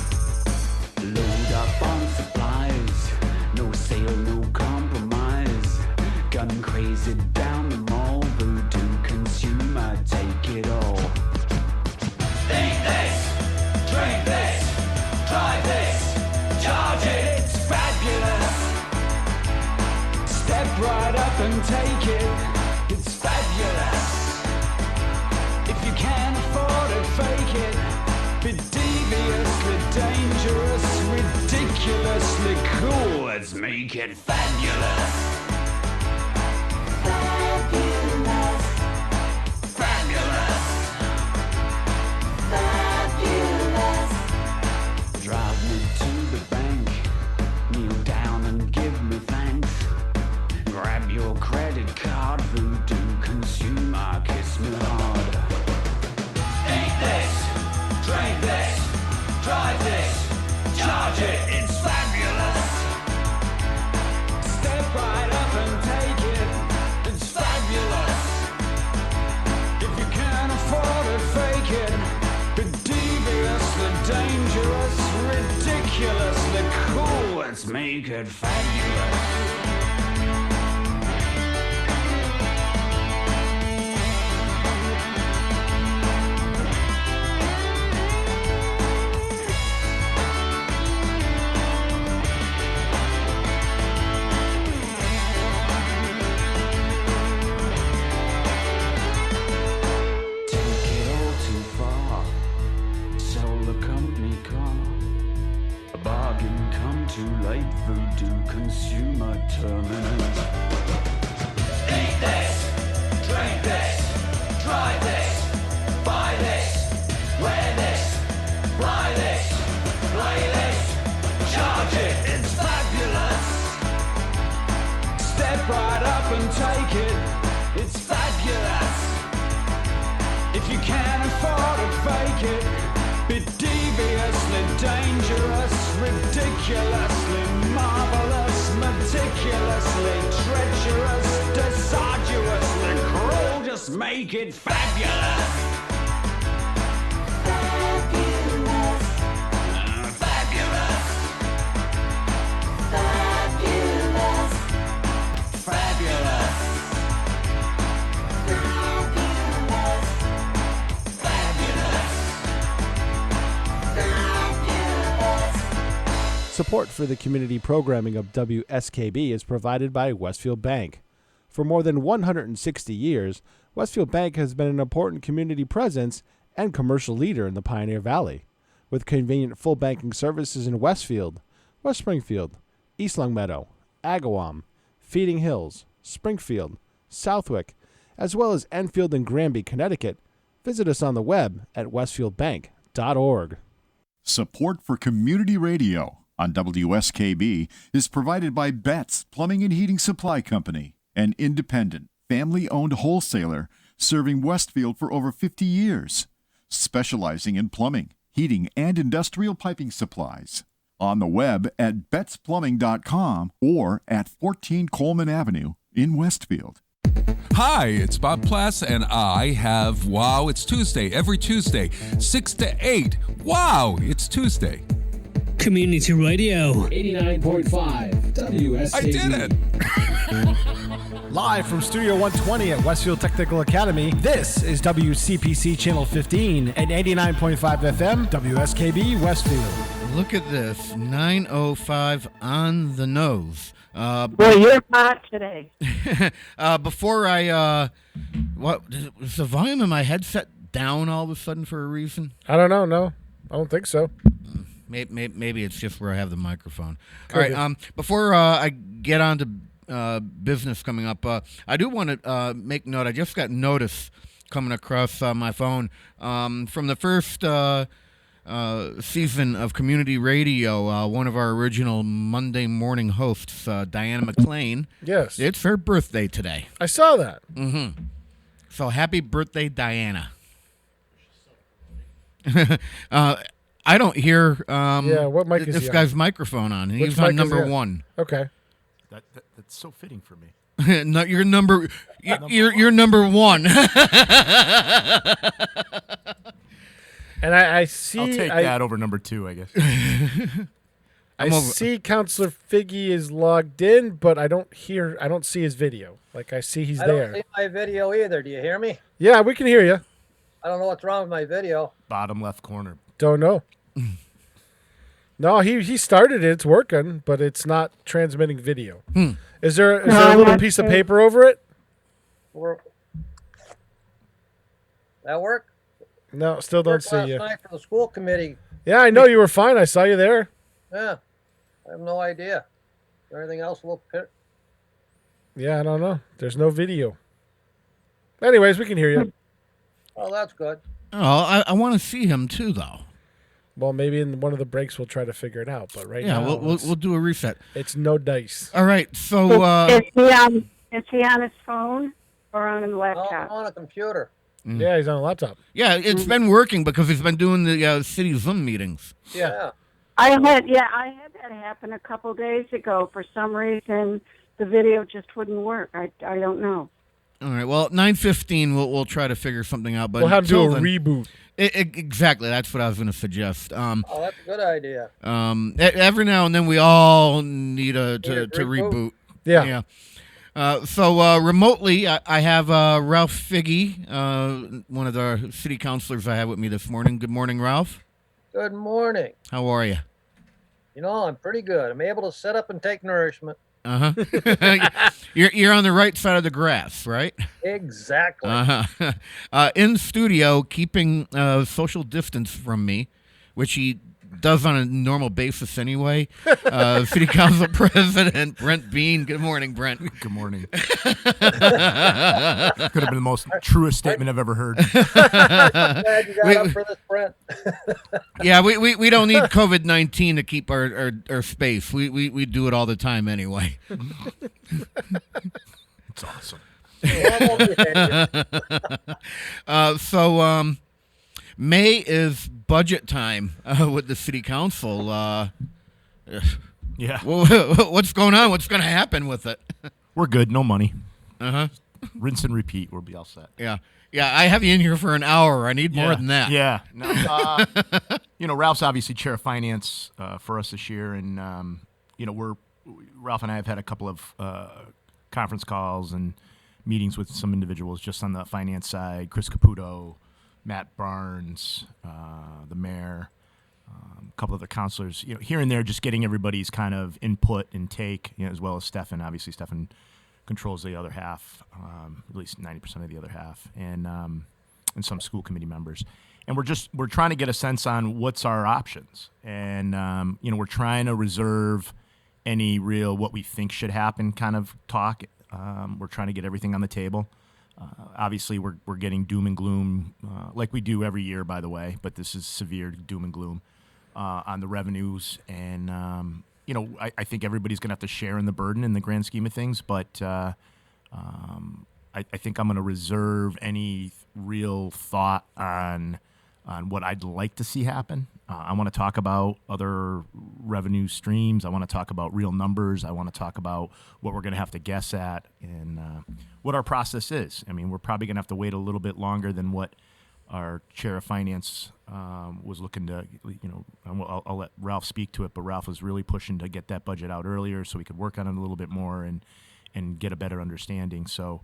Load up on supplies, no sale, no compromise. Gun crazy down the mall, voodoo consumer take it all. Eat this, drink this, try this, charge it, it's fabulous. Step right up and take it, it's fabulous. If you can't afford it, fake it. Be deviously dangerous, ridiculously cool. Let's make it fabulous. Fabulous. Fabulous. Fabulous. Drive me to the bank, kneel down and give me thanks. Grab your credit card, voodoo consumer, kiss me hard. Eat this, drink this, try this, charge it, it's fabulous. Step right up and take it, it's fabulous. If you can't afford it, fake it. Be deviously dangerous, ridiculously cool. Let's make it fabulous. Too late, voodoo consumer terminus. Eat this, drink this, try this, buy this, wear this, fly this, play this, charge it, it's fabulous. Step right up and take it, it's fabulous. If you can't afford it, fake it. Be deviously dangerous, ridiculously marvelous, meticulously treacherous, disarduously cruel. Just make it fabulous. Fabulous. Fabulous. Fabulous. Fabulous. Support for the community programming of WSKB is provided by Westfield Bank. For more than 160 years, Westfield Bank has been an important community presence and commercial leader in the Pioneer Valley, with convenient full banking services in Westfield, West Springfield, East Longmeadow, Agawam, Feeding Hills, Springfield, Southwick, as well as Enfield and Granby, Connecticut. Visit us on the web at westfieldbank.org. Support for community radio on WSKB is provided by Betts Plumbing and Heating Supply Company, an independent, family-owned wholesaler serving Westfield for over 50 years, specializing in plumbing, heating, and industrial piping supplies. On the web at betsplumbing.com or at 14 Coleman Avenue in Westfield. Hi, it's Bob Plass, and I have Wow, It's Tuesday, every Tuesday, 6 to 8. Wow, it's Tuesday. Community Radio 89.5 WSKB. I did it! Live from Studio 120 at Westfield Technical Academy, this is WCPC Channel 15 and 89.5 FM, WSKB Westfield. Look at this, 9:05 on the nose. Well, you're hot today. Before I, was the volume in my headset down all of a sudden for a reason? I don't know, no. I don't think so. Maybe it's just where I have the microphone. All right, before I get on to business coming up, I do want to make note. I just got notice coming across my phone from the first season of community radio. One of our original Monday morning hosts, Diana McLean. Yes. It's her birthday today. I saw that. Mm-hmm. So happy birthday, Diana. I don't hear what mic is this he on? guy's microphone on. He's Which on mic is number he on? 1. Okay. That's so fitting for me. No, you're number. You're number 1. And I see. I'll take that over number 2, I guess. I see Counselor Figgy is logged in, but I don't see his video. Like I see he's I there. don't see my video either. Do you hear me? Yeah, we can hear you. I don't know what's wrong with my video. Bottom left corner. Don't know. No, he started it. It's working, but it's not transmitting video. Is there a little piece of paper over it? That work? No, still don't see you. Last night for the school committee. Yeah, I know you were fine. I saw you there. Yeah, I have no idea. Everything else look. Yeah, I don't know. There's no video. Anyways, we can hear you. Oh, that's good. Oh, I want to see him too, though. Well, maybe in one of the breaks we'll try to figure it out. But right now, we'll do a reset. It's no dice. All right, so Is he on his phone or on his laptop? Oh, on a computer. Yeah, he's on a laptop. Yeah, it's been working because he's been doing the city Zoom meetings. Yeah. I had that happen a couple days ago. For some reason, the video just wouldn't work. I don't know. All right. Well, at 9:15, we'll try to figure something out. But We'll have to do a until then- reboot. Exactly. That's what I was going to suggest. Oh, that's a good idea. Every now and then we all need to reboot. Yeah. So remotely, I have Ralph Figgy, one of the city councilors I have with me this morning. Good morning, Ralph. Good morning. How are you? You know, I'm pretty good. I'm able to sit up and take nourishment. You're on the right side of the grass, right? Exactly. In studio, keeping social distance from me, which he does on a normal basis anyway. City Council President Brent Bean. Good morning, Brent. Good morning. Could have been the most truest statement I've ever heard. Glad you got up for this, Brent. Yeah, we don't need COVID-19 to keep our space. We do it all the time anyway. It's awesome. So May is budget time with the city council. Yeah. What's going on? What's going to happen with it? We're good. No money. Rinse and repeat. We'll be all set. Yeah. Yeah, I have you in here for an hour. I need more than that. Yeah. No, Ralph's obviously chair of finance for us this year, and Ralph and I have had a couple of conference calls and meetings with some individuals just on the finance side. Chris Caputo, Matt Barnes, the mayor, a couple of the councilors, here and there, just getting everybody's kind of input and take, as well as Stefan. Obviously, Stefan controls the other half, at least 90% of the other half, and some school committee members. And we're trying to get a sense on what's our options, and we're trying to reserve any real what we think should happen kind of talk. We're trying to get everything on the table. Obviously, we're getting doom and gloom, like we do every year, by the way, but this is severe doom and gloom on the revenues. And, I think everybody's going to have to share in the burden in the grand scheme of things, but I think I'm going to reserve any real thought on on what I'd like to see happen. I want to talk about other revenue streams. I want to talk about real numbers. I want to talk about what we're going to have to guess at and what our process is. I mean, we're probably going to have to wait a little bit longer than what our chair of finance was looking to, I'll let Ralph speak to it, but Ralph was really pushing to get that budget out earlier so we could work on it a little bit more and get a better understanding. So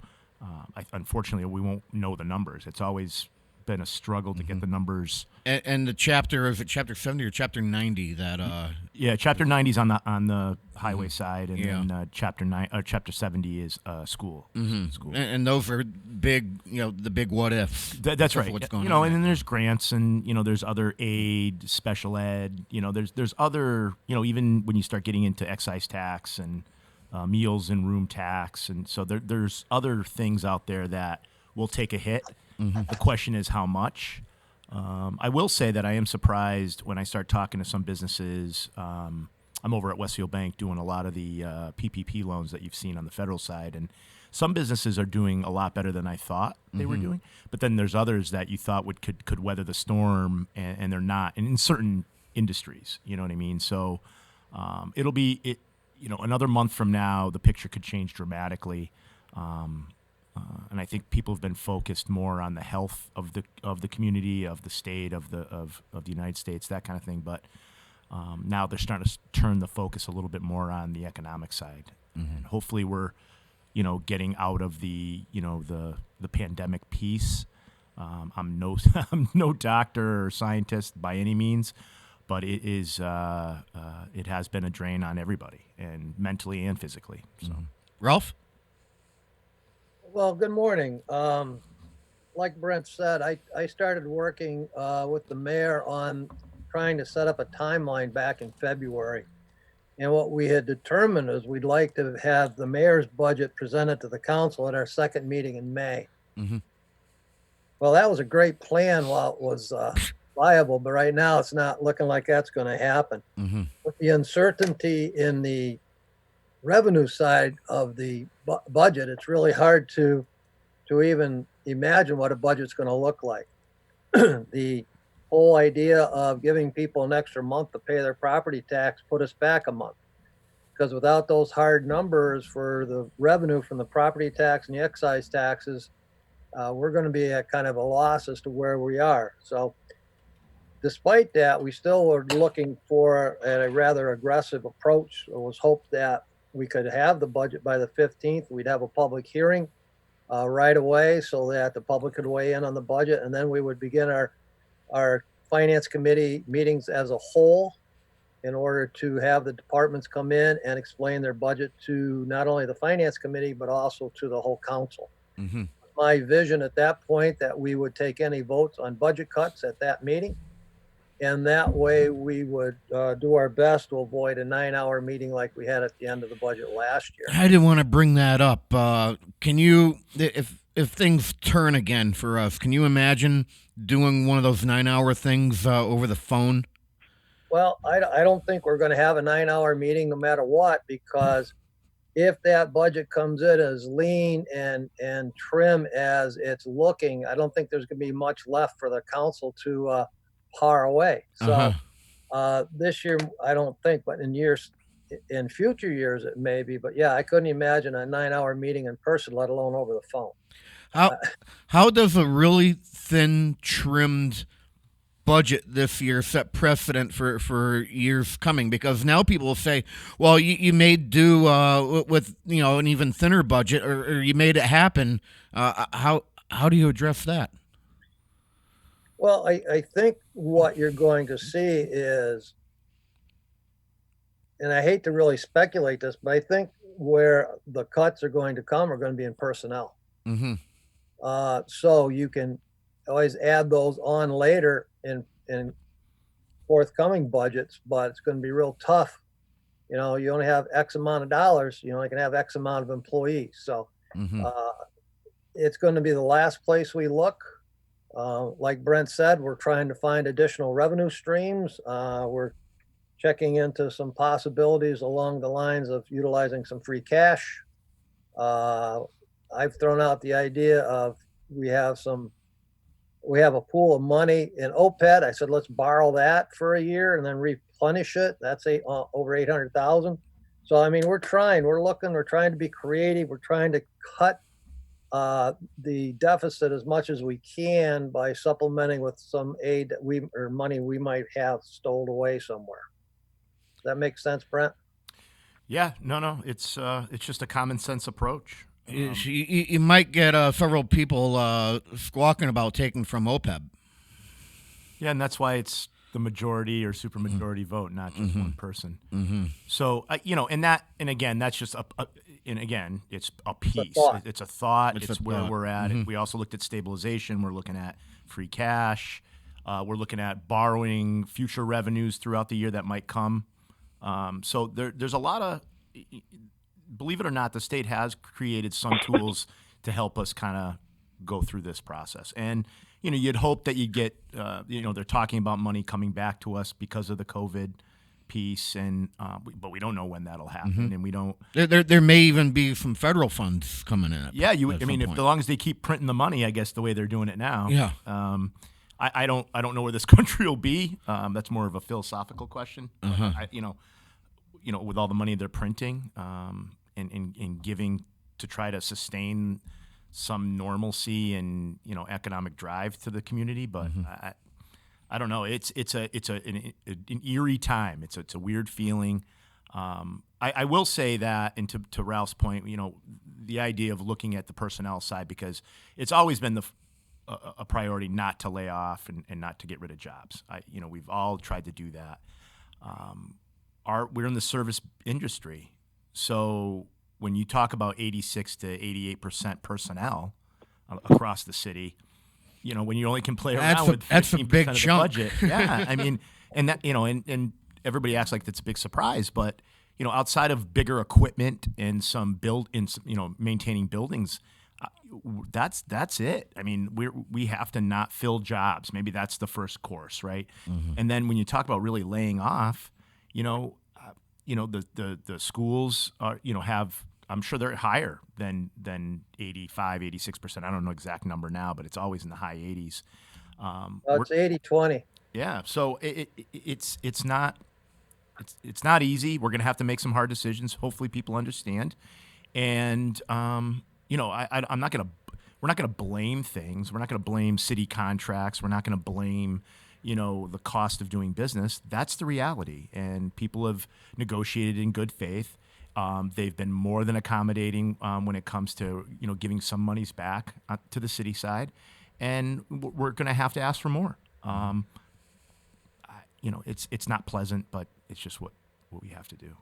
unfortunately, we won't know the numbers. It's always been a struggle to get the numbers. And the chapter, is it chapter 70 or chapter 90 that Yeah, chapter 90 is on the highway side, and then chapter 70 is school. School. And those are big, the big what ifs. That's right. What's going on on and then there's grants, and there's other aid, special ed. There's other, even when you start getting into excise tax and meals and room tax, and so there's other things out there that will take a hit. The question is how much. I will say that I am surprised when I start talking to some businesses. I'm over at Westfield Bank doing a lot of the PPP loans that you've seen on the federal side, and some businesses are doing a lot better than I thought they were doing. But then there's others that you thought could weather the storm, and they're not. And in certain industries, you know what I mean. So it'll be another month from now, the picture could change dramatically. And I think people have been focused more on the health of the community, of the state, of the United States, that kind of thing. But now they're starting to turn the focus a little bit more on the economic side. And hopefully we're, getting out of the pandemic piece. I'm no doctor or scientist by any means, but it is it has been a drain on everybody, and mentally and physically. So, Ralph. Well, good morning. Like Brent said, I started working with the mayor on trying to set up a timeline back in February. And what we had determined is we'd like to have the mayor's budget presented to the council at our second meeting in May. Well, that was a great plan while it was viable, but right now it's not looking like that's going to happen. With the uncertainty in the revenue side of the budget, it's really hard to even imagine what a budget's going to look like. The whole idea of giving people an extra month to pay their property tax put us back a month, because without those hard numbers for the revenue from the property tax and the excise taxes, we're going to be at kind of a loss as to where we are. So despite that, we still were looking for a rather aggressive approach. It was hoped that we could have the budget by the 15th. We'd have a public hearing right away so that the public could weigh in on the budget. And then we would begin our finance committee meetings as a whole in order to have the departments come in and explain their budget to not only the finance committee, but also to the whole council. My vision at that point that we would take any votes on budget cuts at that meeting. And that way we would do our best to avoid a 9-hour meeting like we had at the end of the budget last year. I didn't want to bring that up. Can you, if things turn again for us, can you imagine doing one of those 9-hour things over the phone? Well, I don't think we're going to have a 9-hour meeting no matter what, because if that budget comes in as lean and trim as it's looking, I don't think there's going to be much left for the council to par away. So this year, I don't think, but in future years, it may be. But yeah, I couldn't imagine a 9-hour meeting in person, let alone over the phone. How does a really thin, trimmed budget this year set precedent for years coming? Because now people will say, well, you made do with an even thinner budget, or you made it happen. How do you address that? Well, I think what you're going to see is, and I hate to really speculate this, but I think where the cuts are going to come are going to be in personnel. So you can always add those on later in forthcoming budgets, but it's going to be real tough. You only have X amount of dollars, you only can have X amount of employees. So it's going to be the last place we look. Like Brent said, we're trying to find additional revenue streams. We're checking into some possibilities along the lines of utilizing some free cash. I've thrown out the idea of we have some we have a pool of money in OPED. I said, let's borrow that for a year and then replenish it. That's over 800,000. So, I mean, we're trying to be creative. We're trying to cut the deficit as much as we can by supplementing with some aid that or money we might have stowed away somewhere. Does that make sense, Brent? Yeah, no, it's just a common sense approach. You might get several people squawking about taking from OPEB. Yeah, and that's why it's the majority or supermajority vote, not just one person. So and again, that's just it's a piece. It's a thought. It's where we're at. We also looked at stabilization. We're looking at free cash. We're looking at borrowing future revenues throughout the year that might come. So there's a lot of, believe it or not, the state has created some tools to help us kind of go through this process. And, you'd hope that you get, they're talking about money coming back to us because of the COVID piece, and but we don't know when that'll happen, and we don't. There may even be some federal funds coming in. Yeah, as long as they keep printing the money, I guess the way they're doing it now. Yeah. I don't know where this country will be. That's more of a philosophical question. With all the money they're printing, and giving to try to sustain some normalcy and economic drive to the community, but I don't know. It's an eerie time. It's a weird feeling. I will say that, and to Ralph's point, the idea of looking at the personnel side, because it's always been a priority not to lay off and not to get rid of jobs. We've all tried to do that. We're in the service industry, so when you talk about 86 to 88% personnel across the city, when you only can play around with 15% of the budget. Yeah, I mean, and that, and everybody acts like that's a big surprise, but outside of bigger equipment and some maintaining buildings, that's it. I mean, we have to not fill jobs. Maybe that's the first course, right? And then when you talk about really laying off, the schools are, have, I'm sure they're higher than 85, 86%. I don't know exact number now, but it's always in the high 80s. It's 80-20. Yeah. So it's not easy. We're going to have to make some hard decisions. Hopefully people understand. And, we're not going to blame things. We're not going to blame city contracts. We're not going to blame, the cost of doing business. That's the reality. And people have negotiated in good faith. They've been more than accommodating when it comes to, giving some monies back to the city side. And we're going to have to ask for more. It's not pleasant, but it's just what we have to do.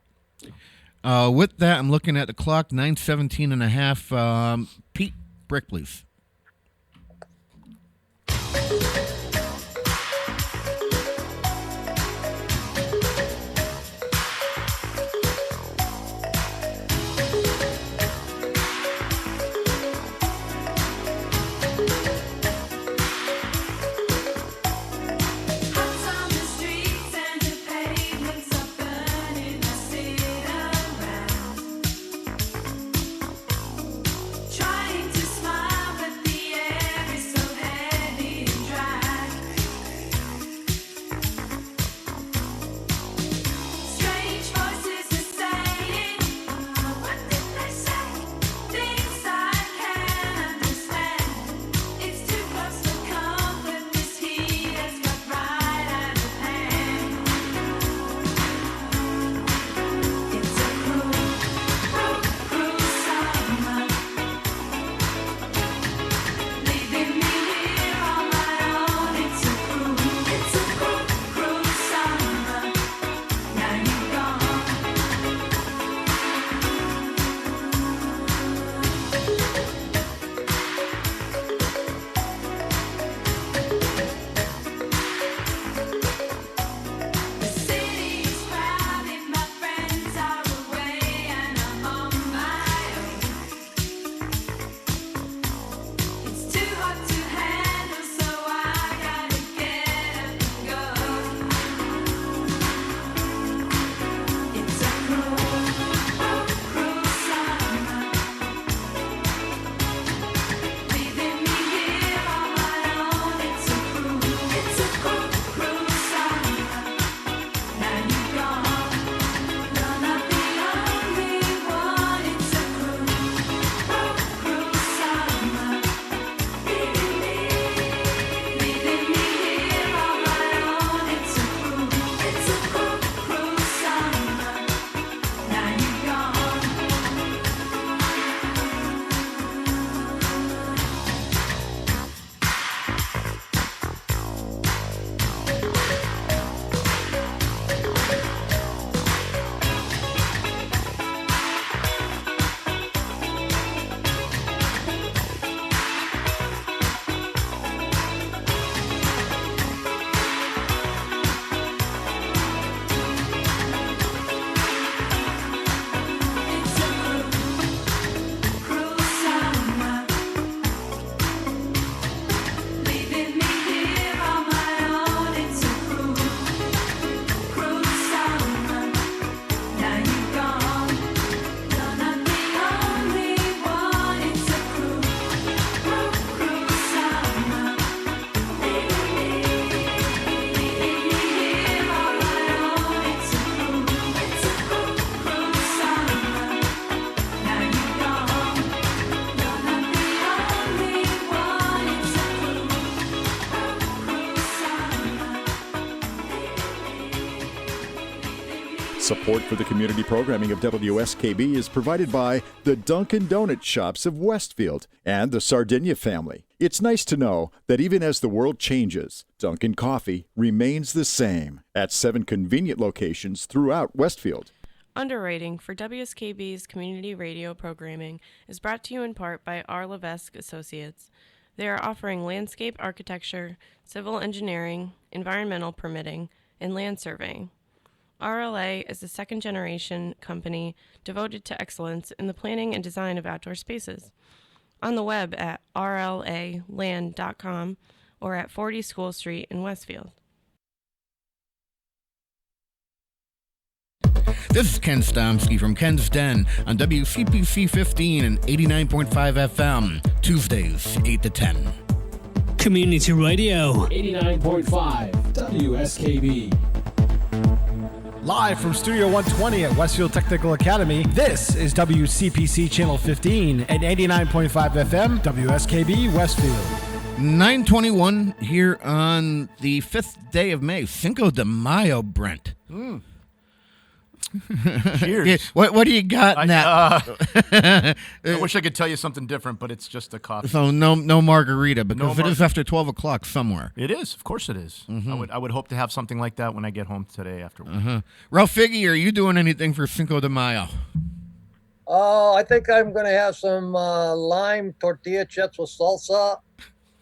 With that, I'm looking at the clock, 9:17 and a half. Pete, break, please. Trying to smile, but Support for the community programming of WSKB is provided by the Dunkin' Donut Shops of Westfield and the Sardinia family. It's nice to know that even as the world changes, Dunkin' Coffee remains the same at 7 convenient locations throughout Westfield. Underwriting for WSKB's community radio programming is brought to you in part by R. Levesque Associates. They are offering landscape architecture, civil engineering, environmental permitting, and land surveying. RLA is a second-generation company devoted to excellence in the planning and design of outdoor spaces. On the web at rlaland.com or at 40 School Street in Westfield. This is Ken Stomsky from Ken's Den on WCPC 15 and 89.5 FM, Tuesdays, 8 to 10. Community Radio. 89.5 WSKB. Live from Studio 120 at Westfield Technical Academy, this is WCPC Channel 15 and 89.5 FM, WSKB Westfield. 9:21 here on the 5th day of May, Cinco de Mayo, Brent. Cheers. Yeah, what do you got in that? I wish I could tell you something different, but it's just a coffee. So no margarita, because it is after 12 o'clock somewhere. It is. Of course it is. Mm-hmm. I would hope to have something like that when I get home today after work. Ralph Figgy, are you doing anything for Cinco de Mayo? Oh, I think I'm going to have some lime tortilla chips with salsa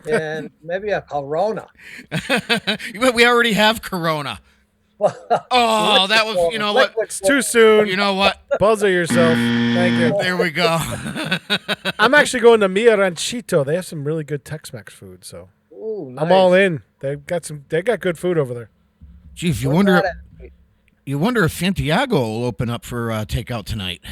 and maybe a Corona. We already have Corona. Oh, that was, you know what? It's too soon. You know what? Buzzer yourself. Thank you. There we go. I'm actually going to Mia Ranchito. They have some really good Tex-Mex food, so Ooh, nice. I'm all in. They got good food over there. Geez, you wonder if Santiago will open up for takeout tonight.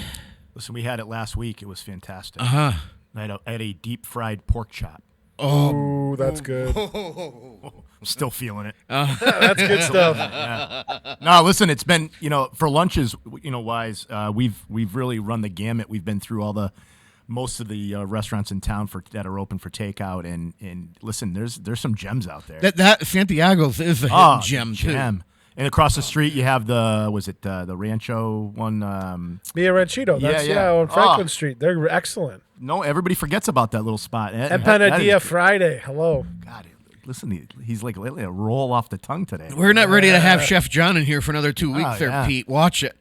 Listen, we had it last week. It was fantastic. I had a deep fried pork chop. Oh, that's good. I'm still feeling it. That's good stuff. Yeah. No, listen, it's been, for lunches, wise, we've really run the gamut. We've been through most of the restaurants in town that are open for takeout, and listen, there's some gems out there. That Santiago's is a hidden gem too. And across the street, you have the Rancho one? Mia Ranchito. That's, on Franklin Street. They're excellent. No, everybody forgets about that little spot. Empanadilla Friday. Hello. God, listen, he's like lately a roll off the tongue today. We're not ready to have Chef John in here for another 2 weeks there, Pete. Watch it.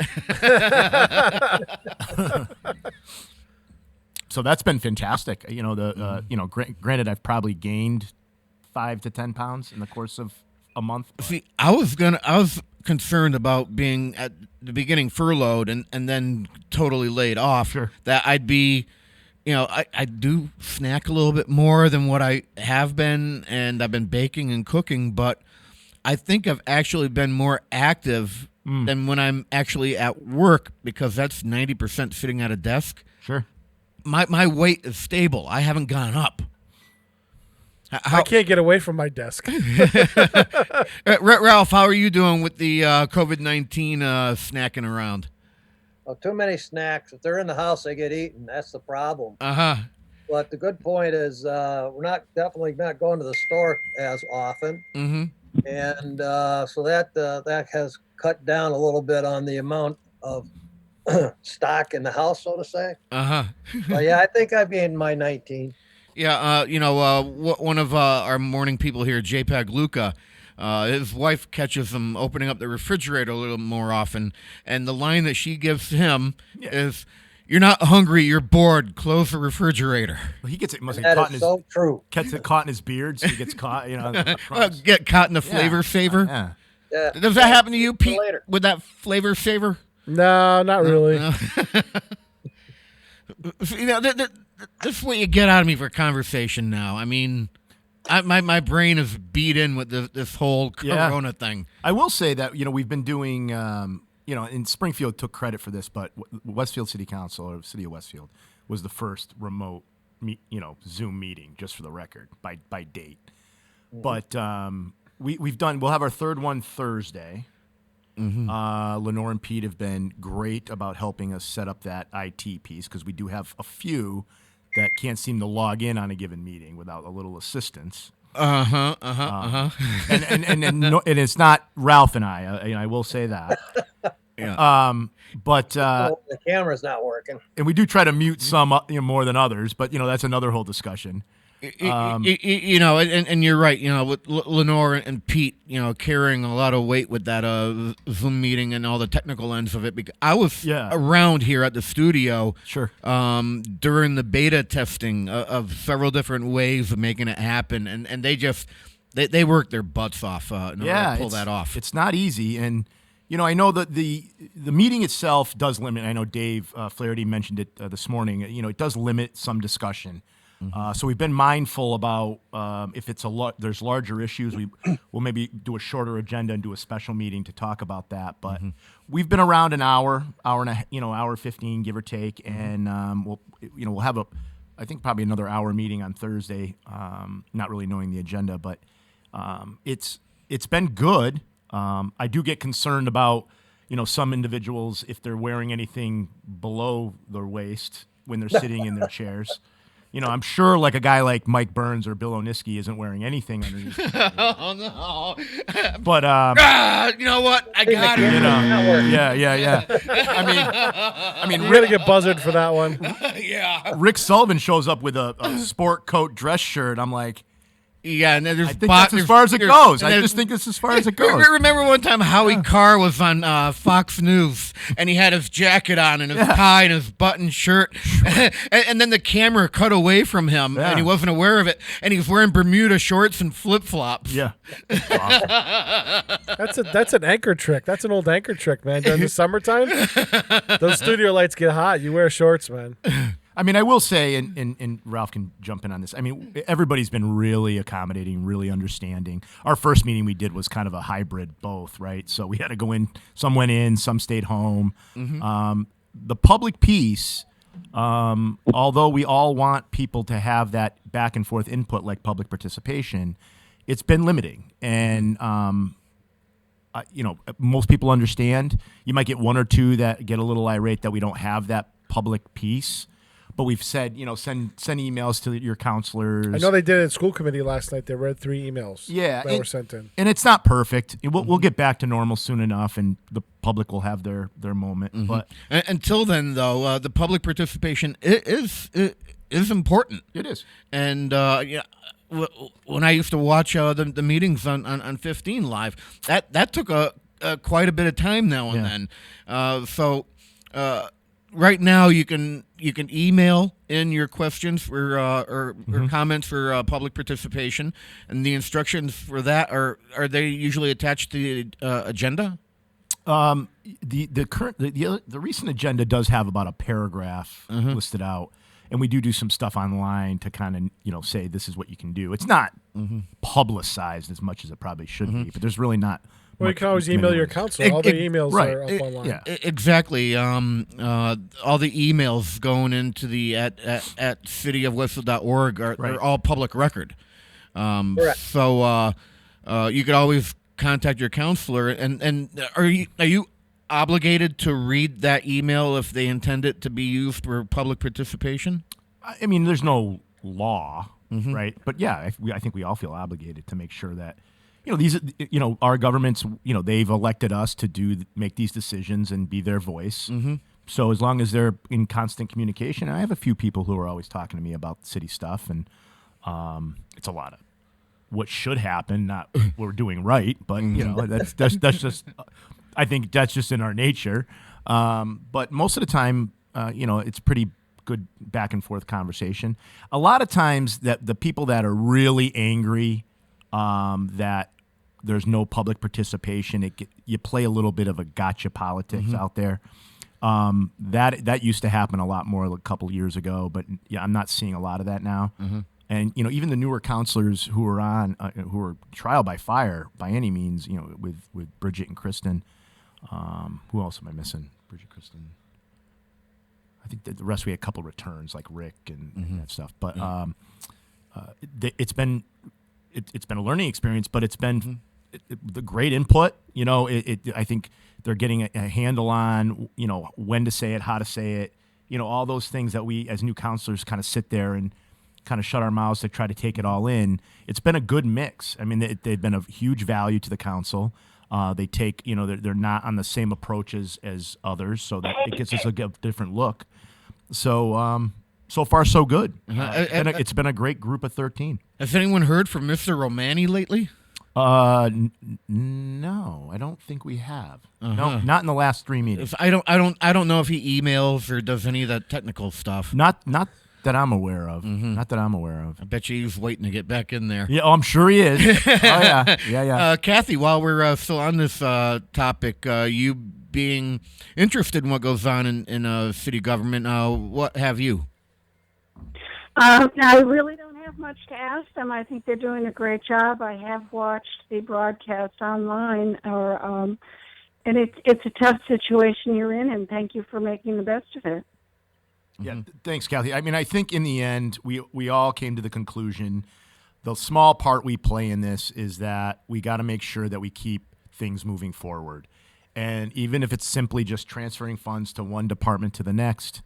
So that's been fantastic. Granted, I've probably gained 5 to 10 pounds in the course of a month. See, I was concerned about being at the beginning furloughed and then totally laid off. Sure. That I'd be, I do snack a little bit more than what I have been, and I've been baking and cooking, but I think I've actually been more active than when I'm actually at work, because that's 90% sitting at a desk. Sure. My weight is stable. I haven't gone up. I can't get away from my desk. Ralph, how are you doing with the COVID-19 snacking around? Oh, too many snacks. If they're in the house, they get eaten. That's the problem. But the good point is we're definitely not going to the store as often. Mm-hmm. And so that has cut down a little bit on the amount of stock in the house, so to say. But yeah, I think I've gained my 19. Yeah, one of our morning people here, JPEG Luca, his wife catches him opening up the refrigerator a little more often, and the line that she gives him is, "You're not hungry, you're bored. Close the refrigerator." Well, he gets it. Must that caught is in so true. Gets it caught in his beard, so he gets caught. Get caught in the flavor saver. Yeah. Does that happen to you, Pete? With that flavor saver? No, not really. No. This is what you get out of me for conversation now. I mean, my brain is beat in with this whole Corona thing. I will say that, we've been doing, and Springfield took credit for this, but Westfield City Council, or City of Westfield, was the first remote, Zoom meeting, just for the record, by date. But we'll have our third one Thursday. Mm-hmm. Lenore and Pete have been great about helping us set up that IT piece, because we do have a few that can't seem to log in on a given meeting without a little assistance. And it's not Ralph and I will say that. But the camera's not working. and we do try to mute some more than others, but that's another whole discussion. And you're right. With Lenore and Pete, carrying a lot of weight with that Zoom meeting and all the technical ends of it. Because I was around here at the studio, during the beta testing of several different ways of making it happen, and they worked their butts off in order to pull that off. It's not easy, and I know that the meeting itself does limit. I know Dave Flaherty mentioned it this morning. It does limit some discussion. So we've been mindful about if it's there's larger issues, we'll maybe do a shorter agenda and do a special meeting to talk about that. But we've been around an hour and hour 15, give or take, and we'll have I think probably another hour meeting on Thursday. Not really knowing the agenda, but it's been good. I do get concerned about some individuals if they're wearing anything below their waist when they're sitting in their chairs. I'm sure like a guy like Mike Burns or Bill Oniski isn't wearing anything underneath. Oh no! But you know what? I got it. Yeah. I mean, You're gonna get buzzed for that one. Yeah. Rick Sullivan shows up with a sport coat dress shirt. I'm like, yeah, and there's I think that's as far as it goes. I just think it's as far as it goes. Remember one time Howie Carr was on Fox News, and he had his jacket on and his tie and his button shirt, and then the camera cut away from him, and he wasn't aware of it, and he was wearing Bermuda shorts and flip flops. Yeah, that's an anchor trick. That's an old anchor trick, man. During the summertime, those studio lights get hot. You wear shorts, man. I mean, I will say, and Ralph can jump in on this. I mean, everybody's been really accommodating, really understanding. Our first meeting we did was kind of a hybrid both, right? So we had to go in, some went in, some stayed home. The public piece, although we all want people to have that back and forth input like public participation, it's been limiting. And, most people understand. You might get one or two that get a little irate that we don't have that public piece. But we've said, send emails to your counselors. I know they did it at school committee last night. They read 3 emails that were sent in. And it's not perfect. We'll get back to normal soon enough, and the public will have their moment. But until then, though, the public participation is important. It is. And when I used to watch the meetings on 15 Live, that took quite a bit of time now and then. So right now, you can email in your questions or comments for public participation, and the instructions for that are they usually attached to the agenda? The recent agenda does have about a paragraph listed out, and we do some stuff online to kind of say this is what you can do. It's not publicized as much as it probably should be, but there's really not. Well, you can always email your counselor. All the emails are up online. Yeah, exactly. All the emails going into the at cityofwestfield.org they're all public record. So you could always contact your counselor. And are you obligated to read that email if they intend it to be used for public participation? I mean, there's no law, right? But yeah, I think we all feel obligated to make sure that. These, our governments, they've elected us to make these decisions and be their voice. So as long as they're in constant communication, I have a few people who are always talking to me about city stuff, and it's a lot of what should happen, not what we're doing right, but that's just, I think that's just in our nature. But most of the time, it's pretty good back and forth conversation. A lot of times that the people that are really angry that there's no public participation, you play a little bit of a gotcha politics out there. That used to happen a lot more a couple years ago, but I'm not seeing a lot of that now. And even the newer counselors who are on who are trial by fire by any means, with Bridget and Kristen. Who else am I missing? Bridget, Kristen. I think the rest we had a couple returns like Rick and that stuff. But it's been a learning experience, but it's been the great input. I think they're getting a handle on, when to say it, how to say it, all those things that we as new counselors kind of sit there and kind of shut our mouths to try to take it all in. It's been a good mix. I mean, they've been of huge value to the council. They take, they're not on the same approaches as others, so that it gives us a different look. So, so far, so good. It's been a great group of 13. Has anyone heard from Mr. Romani lately? No, I don't think we have. No, not in the last 3 meetings. I don't know if he emails or does any of that technical stuff. Not that I'm aware of. Not that I'm aware of. I bet you he's waiting to get back in there. Yeah, I'm sure he is. Oh yeah. Kathy, while we're still on this topic, you being interested in what goes on in city government, what have you? I really don't have much to ask them. I think they're doing a great job. I have watched the broadcast online, and it's a tough situation you're in, and thank you for making the best of it. Yeah, thanks, Kathy. I mean, I think in the end, we all came to the conclusion, the small part we play in this is that we got to make sure that we keep things moving forward. And even if it's simply just transferring funds to one department to the next,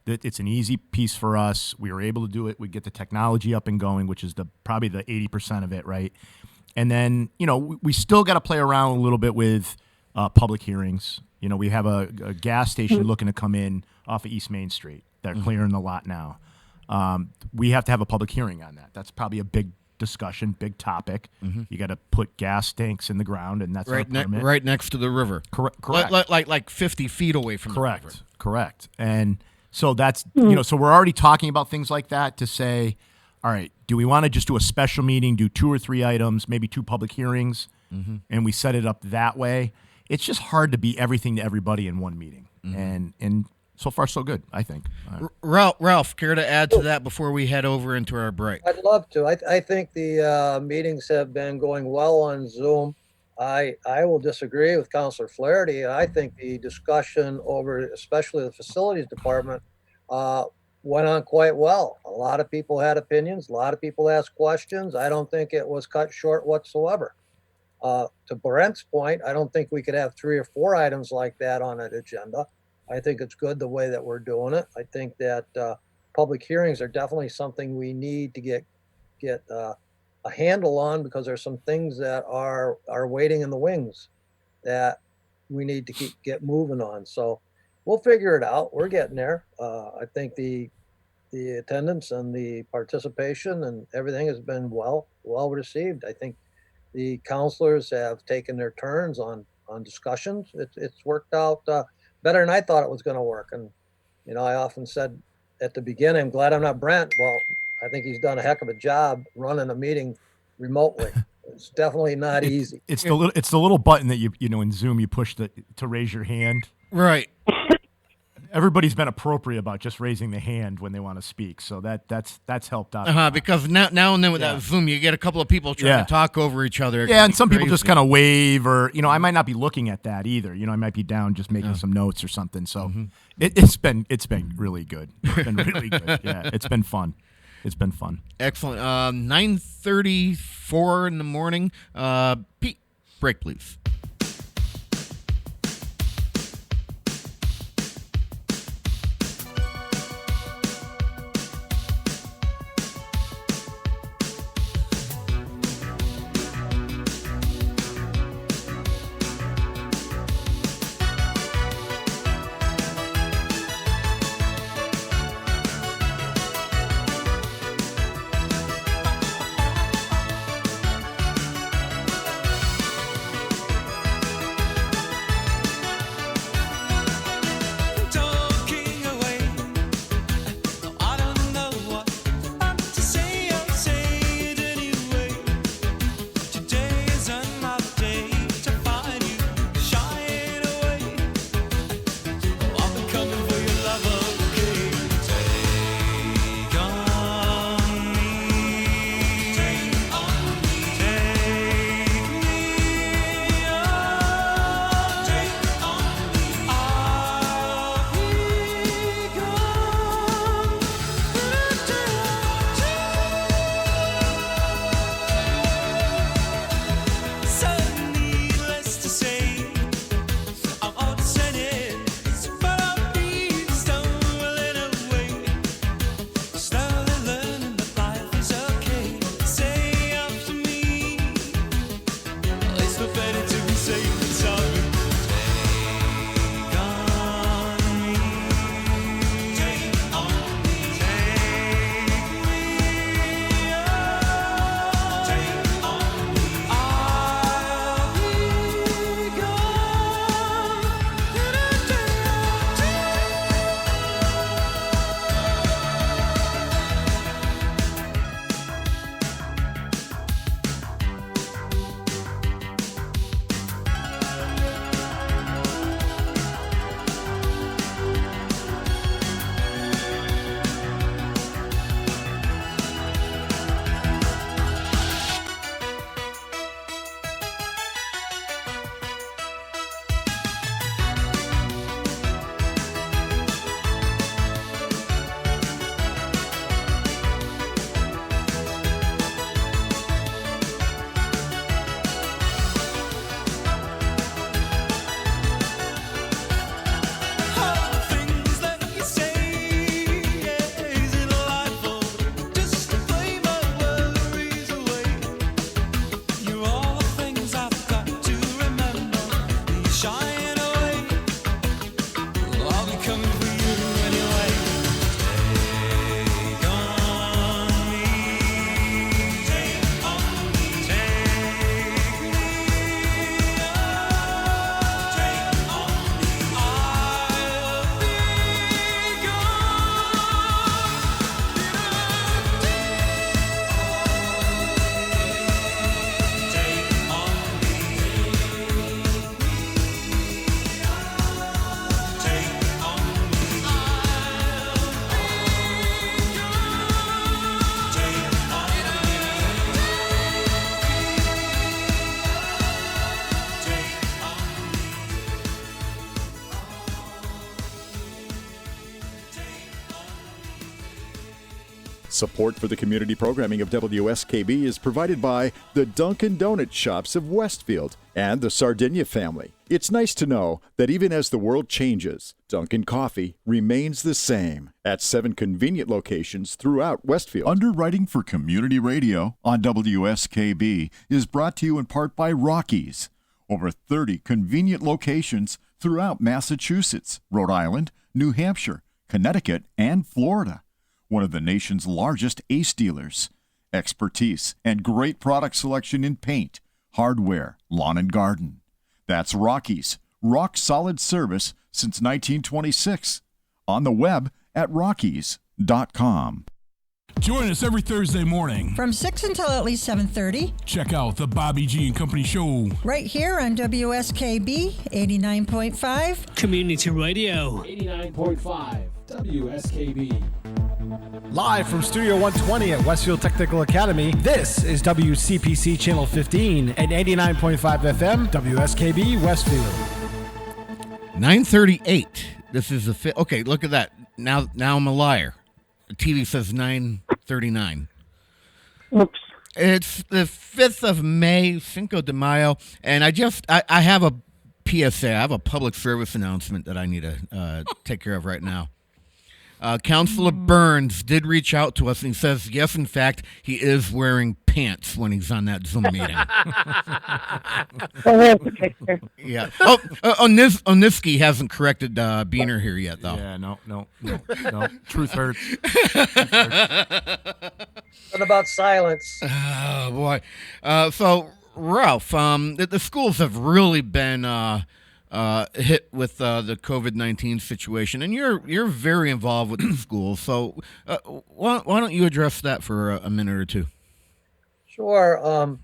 it's an easy piece for us. We were able to do it. We get the technology up and going, which is probably the 80% of it, right? And then, we still got to play around a little bit with public hearings. We have a gas station looking to come in off of East Main Street. They're clearing the lot now. We have to have a public hearing on that. That's probably a big discussion, big topic. You got to put gas tanks in the ground, and that's right next to the river. Correct. Like 50 feet away from the river. Correct. And so that's, so we're already talking about things like that to say, all right, do we want to just do a special meeting, do 2 or 3 items, maybe 2 public hearings, and we set it up that way? It's just hard to be everything to everybody in one meeting. And so far, so good, I think. Ralph, care to add to that before we head over into our break? I'd love to. I think the meetings have been going well on Zoom. I will disagree with Councilor Flaherty. I think the discussion over, especially the facilities department, went on quite well. A lot of people had opinions. A lot of people asked questions. I don't think it was cut short whatsoever. To Brent's point, I don't think we could have 3 or 4 items like that on an agenda. I think it's good the way that we're doing it. I think that public hearings are definitely something we need to get a handle on, because there's some things that are waiting in the wings that we need to get moving on. So we'll figure it out. We're getting there. I think the attendance and the participation and everything has been well received. I think the counselors have taken their turns on discussions. It's worked out better than I thought it was going to work. And, I often said at the beginning, I'm glad I'm not Brent. Well, I think he's done a heck of a job running a meeting remotely. It's definitely not easy. It's the little button that you in Zoom you push to raise your hand. Right. Everybody's been appropriate about just raising the hand when they want to speak, so that's helped out. Because now and then with that Zoom, you get a couple of people trying to talk over each other. Yeah, and some people just kind of wave, or I might not be looking at that either. I might be down just making some notes or something. So it's been really good. It's been really good. Yeah, it's been fun. It's been fun. Excellent. 9:34 in the morning. Pete, break please. Support for the community programming of WSKB is provided by the Dunkin' Donut Shops of Westfield and the Sardinia family. It's nice to know that even as the world changes, Dunkin' Coffee remains the same at 7 convenient locations throughout Westfield. Underwriting for Community Radio on WSKB is brought to you in part by Rockies. Over 30 convenient locations throughout Massachusetts, Rhode Island, New Hampshire, Connecticut, and Florida. One of the nation's largest ACE dealers. Expertise and great product selection in paint, hardware, lawn and garden. That's Rockies. Rock solid service since 1926. On the web at rockies.com. Join us every Thursday morning from 6 until at least 7:30. Check out the Bobby G and Company Show right here on WSKB 89.5 Community Radio. 89.5 WSKB. Live from Studio 120 at Westfield Technical Academy, this is WCPC Channel 15 and 89.5 FM, WSKB Westfield. 9:38. This is the okay, look at that. Now I'm a liar. The TV says 9:39. Oops. It's the 5th of May, Cinco de Mayo, and I have a PSA. I have a public service announcement that I need to take care of right now. Councilor Burns did reach out to us, and he says, yes, in fact, he is wearing pants when he's on that Zoom meeting. Oh, there's the picture. Yeah. Oh, Oniski hasn't corrected Beener here yet, though. Yeah, no. Truth hurts. What about silence? Oh, boy. So, Ralph, the schools have really been hit with the COVID-19 situation, and you're very involved with the schools. So why don't you address that for a minute or two? Sure.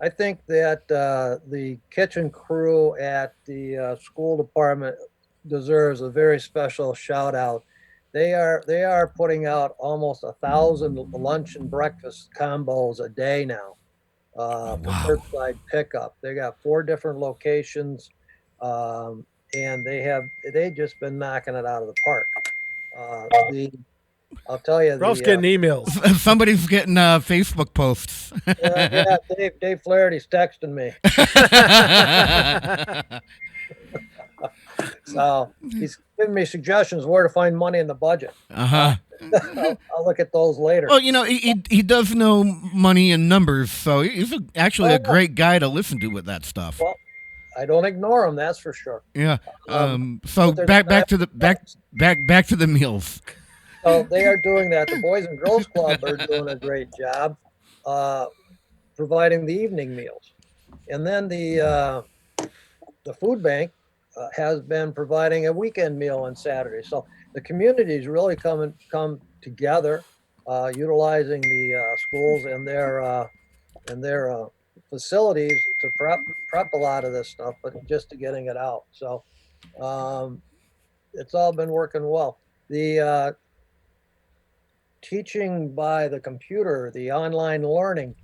I think that the kitchen crew at the school department deserves a very special shout out. They are putting out almost 1,000 lunch and breakfast combos a day now for curbside pickup. They got 4 different locations. And they've just been knocking it out of the park. I'll tell you, Ralph's getting emails. Somebody's getting Facebook posts. Yeah, Dave Flaherty's texting me. So he's giving me suggestions where to find money in the budget. Uh-huh. I'll look at those later. Well, he does know money and numbers, so he's actually a great guy to listen to with that stuff. Well, I don't ignore them, that's for sure. Yeah. So back to the meals. So they are doing that. The Boys and Girls Club are doing a great job providing the evening meals, and then the food bank has been providing a weekend meal on Saturday. So the community's really come together, utilizing the schools and their facilities to prep a lot of this stuff, but just to getting it out. So it's all been working well. The teaching by the computer, the online learning,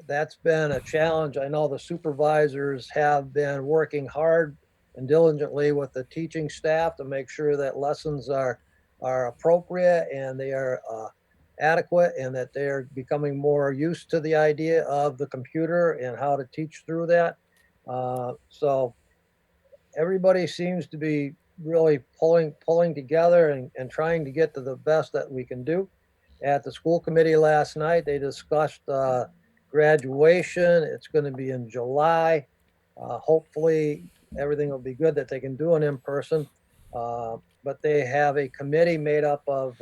that's been a challenge. I know the supervisors have been working hard and diligently with the teaching staff to make sure that lessons are appropriate and they are adequate, and that they're becoming more used to the idea of the computer and how to teach through that. So everybody seems to be really pulling together and trying to get to the best that we can do. At the school committee last night, they discussed graduation. It's going to be in July. Hopefully everything will be good that they can do it in person. But they have a committee made up of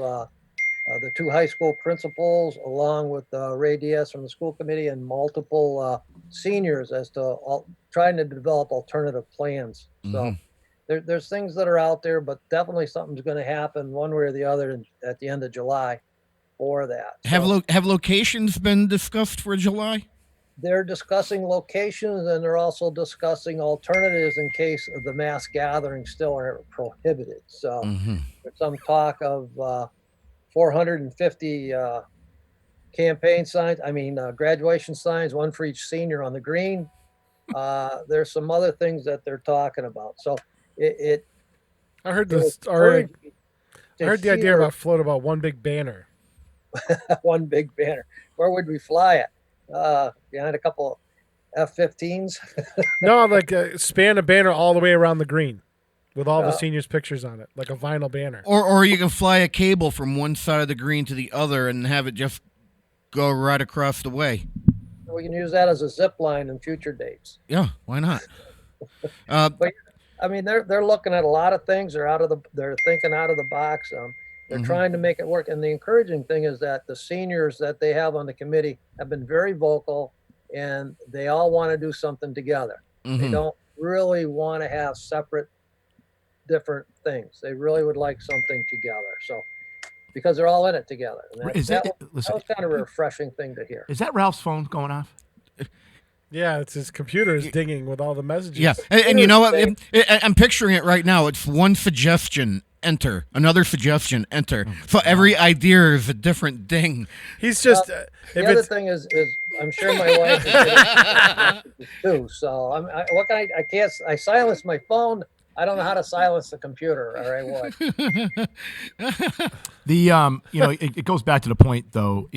the 2 high school principals, along with Ray Diaz from the school committee, and multiple seniors as to trying to develop alternative plans. So there's things that are out there, but definitely something's going to happen one way or the other at the end of July for that. Have locations been discussed for July? They're discussing locations, and they're also discussing alternatives in case of the mass gatherings still are prohibited. So there's some talk of 450 campaign signs, graduation signs, one for each senior on the green. There's some other things that they're talking about. So I heard the idea about float about one big banner. one big banner. Where would we fly it? Behind a couple F-15s? No, like span a banner all the way around the green with all the Uh, seniors' pictures on it, like a vinyl banner. Or you can fly a cable from one side of the green to the other and have it just go right across the way. We can use that as a zip line in future dates. Yeah, why not? But I mean, they're looking at a lot of things. They're thinking out of the box. They're Mhm. trying to make it work. And the encouraging thing is that the seniors that they have on the committee have been very vocal, and they all want to do something together. They Mhm. don't really want to have separate, different things. They really would like something together. So, because they're all in it together. And Is that it- listen, was kind of a refreshing thing to hear. Is that Ralph's phone going off? Yeah, it's his computer is dinging with all the messages. Yeah, and you know what? I'm picturing it right now. It's one suggestion, enter. Another suggestion, enter. So every idea is a different ding. He's just. The other thing is I'm sure my wife is getting too. So what can I can't. I silence my phone. I don't know how to silence the computer, or I would. It goes back to the point though.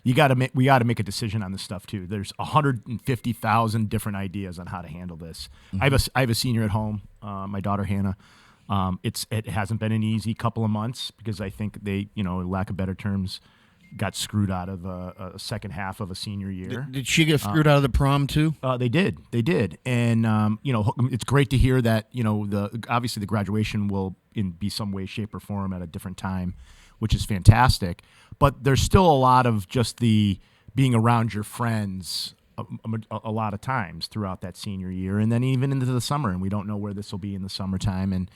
We got to make a decision on this stuff too. There's 150,000 different ideas on how to handle this. Mm-hmm. I have a senior at home, my daughter Hannah. It hasn't been an easy couple of months because I think they, lack of better terms, got screwed out of a second half of a senior year. Did she get screwed out of the prom too? They did, and it's great to hear that obviously the graduation will be some way, shape, or form at a different time, which is fantastic. But there's still a lot of just the being around your friends a lot of times throughout that senior year, and then even into the summer. And we don't know where this will be in the summertime.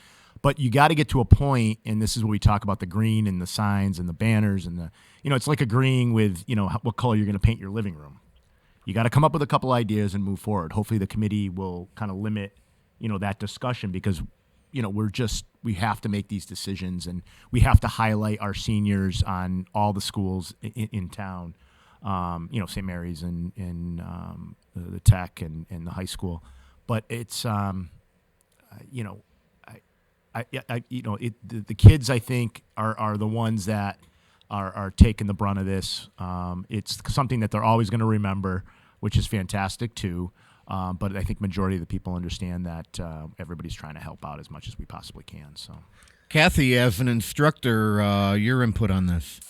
But you got to get to a point, and this is what we talk about: the green and the signs and the banners and it's like agreeing with what color you're going to paint your living room. You got to come up with a couple ideas and move forward. Hopefully, the committee will kind of limit that discussion because we have to make these decisions, and we have to highlight our seniors on all the schools in town, St. Mary's and the Tech and the high school. But it's, the kids, I think, are the ones that are taking the brunt of this. It's something that they're always going to remember, which is fantastic too. But I think majority of the people understand that everybody's trying to help out as much as we possibly can. So, Kathy, as an instructor, your input on this?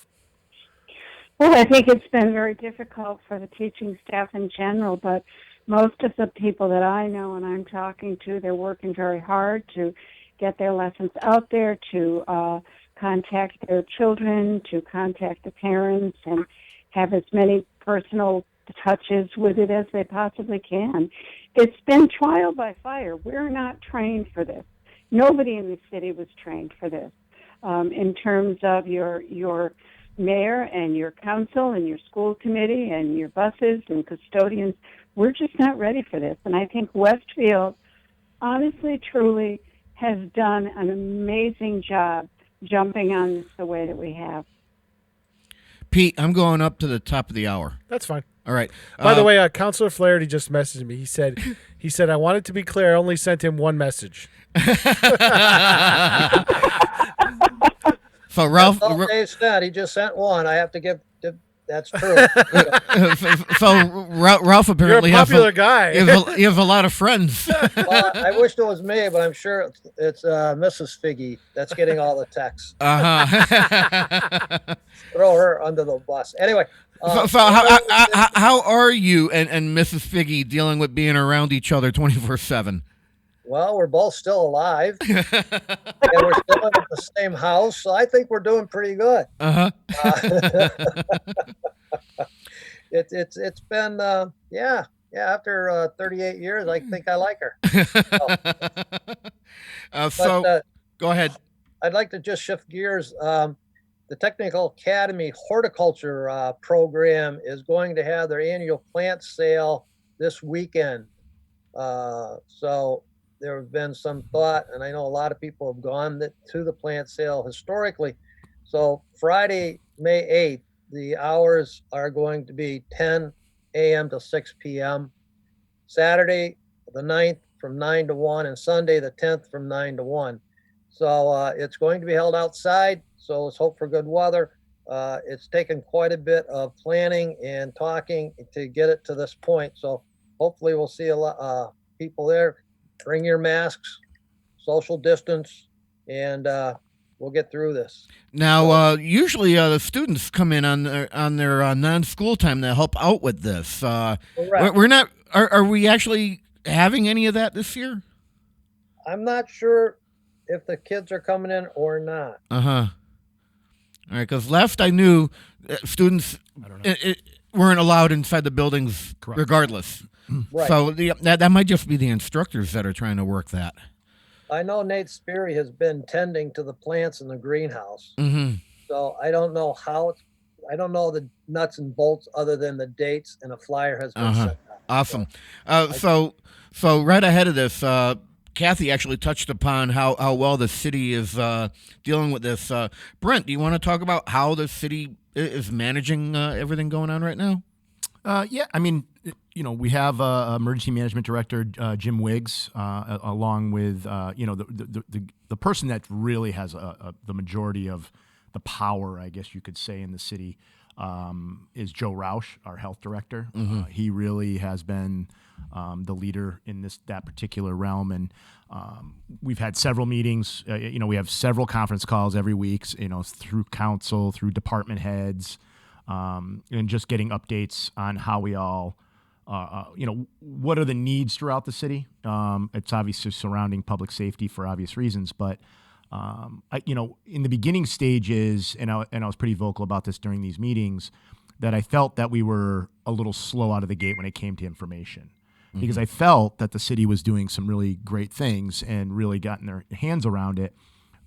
Well, I think it's been very difficult for the teaching staff in general, but most of the people that I know and I'm talking to, they're working very hard to get their lessons out there, to contact their children, to contact the parents, and have as many personal touches with it as they possibly can. It's been trial by fire. We're not trained for this. Nobody in the city was trained for this. In terms of your mayor and your council and your school committee and your buses and custodians, we're just not ready for this. And I think Westfield, honestly, truly, has done an amazing job jumping on this the way that we have. Pete, I'm going up to the top of the hour. That's fine. All right. By the way, Councilor Flaherty just messaged me. He said, I wanted to be clear. I only sent him one message. So Ralph, That's all Dave said. He just sent one. I have to give. That's true. so Ralph apparently You're a popular guy. You have a lot of friends. Well, I wish it was me, but I'm sure it's Mrs. Figgy that's getting all the texts. Throw her under the bus. Anyway. So how are you and Mrs. Figgy dealing with being around each other 24/7? Well, we're both still alive, and we're still in the same house, so I think we're doing pretty good. It's been after 38 years, I think I like her. Go ahead. I'd like to just shift gears. The Technical Academy Horticulture program is going to have their annual plant sale this weekend. So there have been some thought, and I know a lot of people have gone to the plant sale historically. So Friday, May 8th, the hours are going to be 10 a.m. to 6 p.m. Saturday, the 9th, from 9 to 1, and Sunday, the 10th, from 9 to 1. So it's going to be held outside, so let's hope for good weather. It's taken quite a bit of planning and talking to get it to this point. So hopefully we'll see a lot people there. Bring your masks, social distance, and we'll get through this. Now, usually the students come in on their non-school time to help out with this. We're not. Are we actually having any of that this year? I'm not sure if the kids are coming in or not. All right, because last I knew, students weren't allowed inside the buildings regardless. Right. So that might just be the instructors that are trying to work that. I know Nate Sperry has been tending to the plants in the greenhouse. Mm-hmm. So I don't know I don't know the nuts and bolts other than the dates, and a flyer has been sent out. Awesome. So right ahead of this, Kathy actually touched upon how well the city is dealing with this. Brent, do you want to talk about how the city is managing everything going on right now? Yeah, I mean, we have emergency management director Jim Wiggs, along with the person that really has the majority of the power, I guess you could say, in the city. Is Joe Roush, our health director. Mm-hmm. He really has been the leader in that particular realm, and we've had several meetings. We have several conference calls every week. Through council, through department heads, and just getting updates on how we all, what are the needs throughout the city. It's obviously surrounding public safety for obvious reasons, but. In the beginning stages, and I was pretty vocal about this during these meetings, that I felt that we were a little slow out of the gate when it came to information, because I felt that the city was doing some really great things and really gotten their hands around it,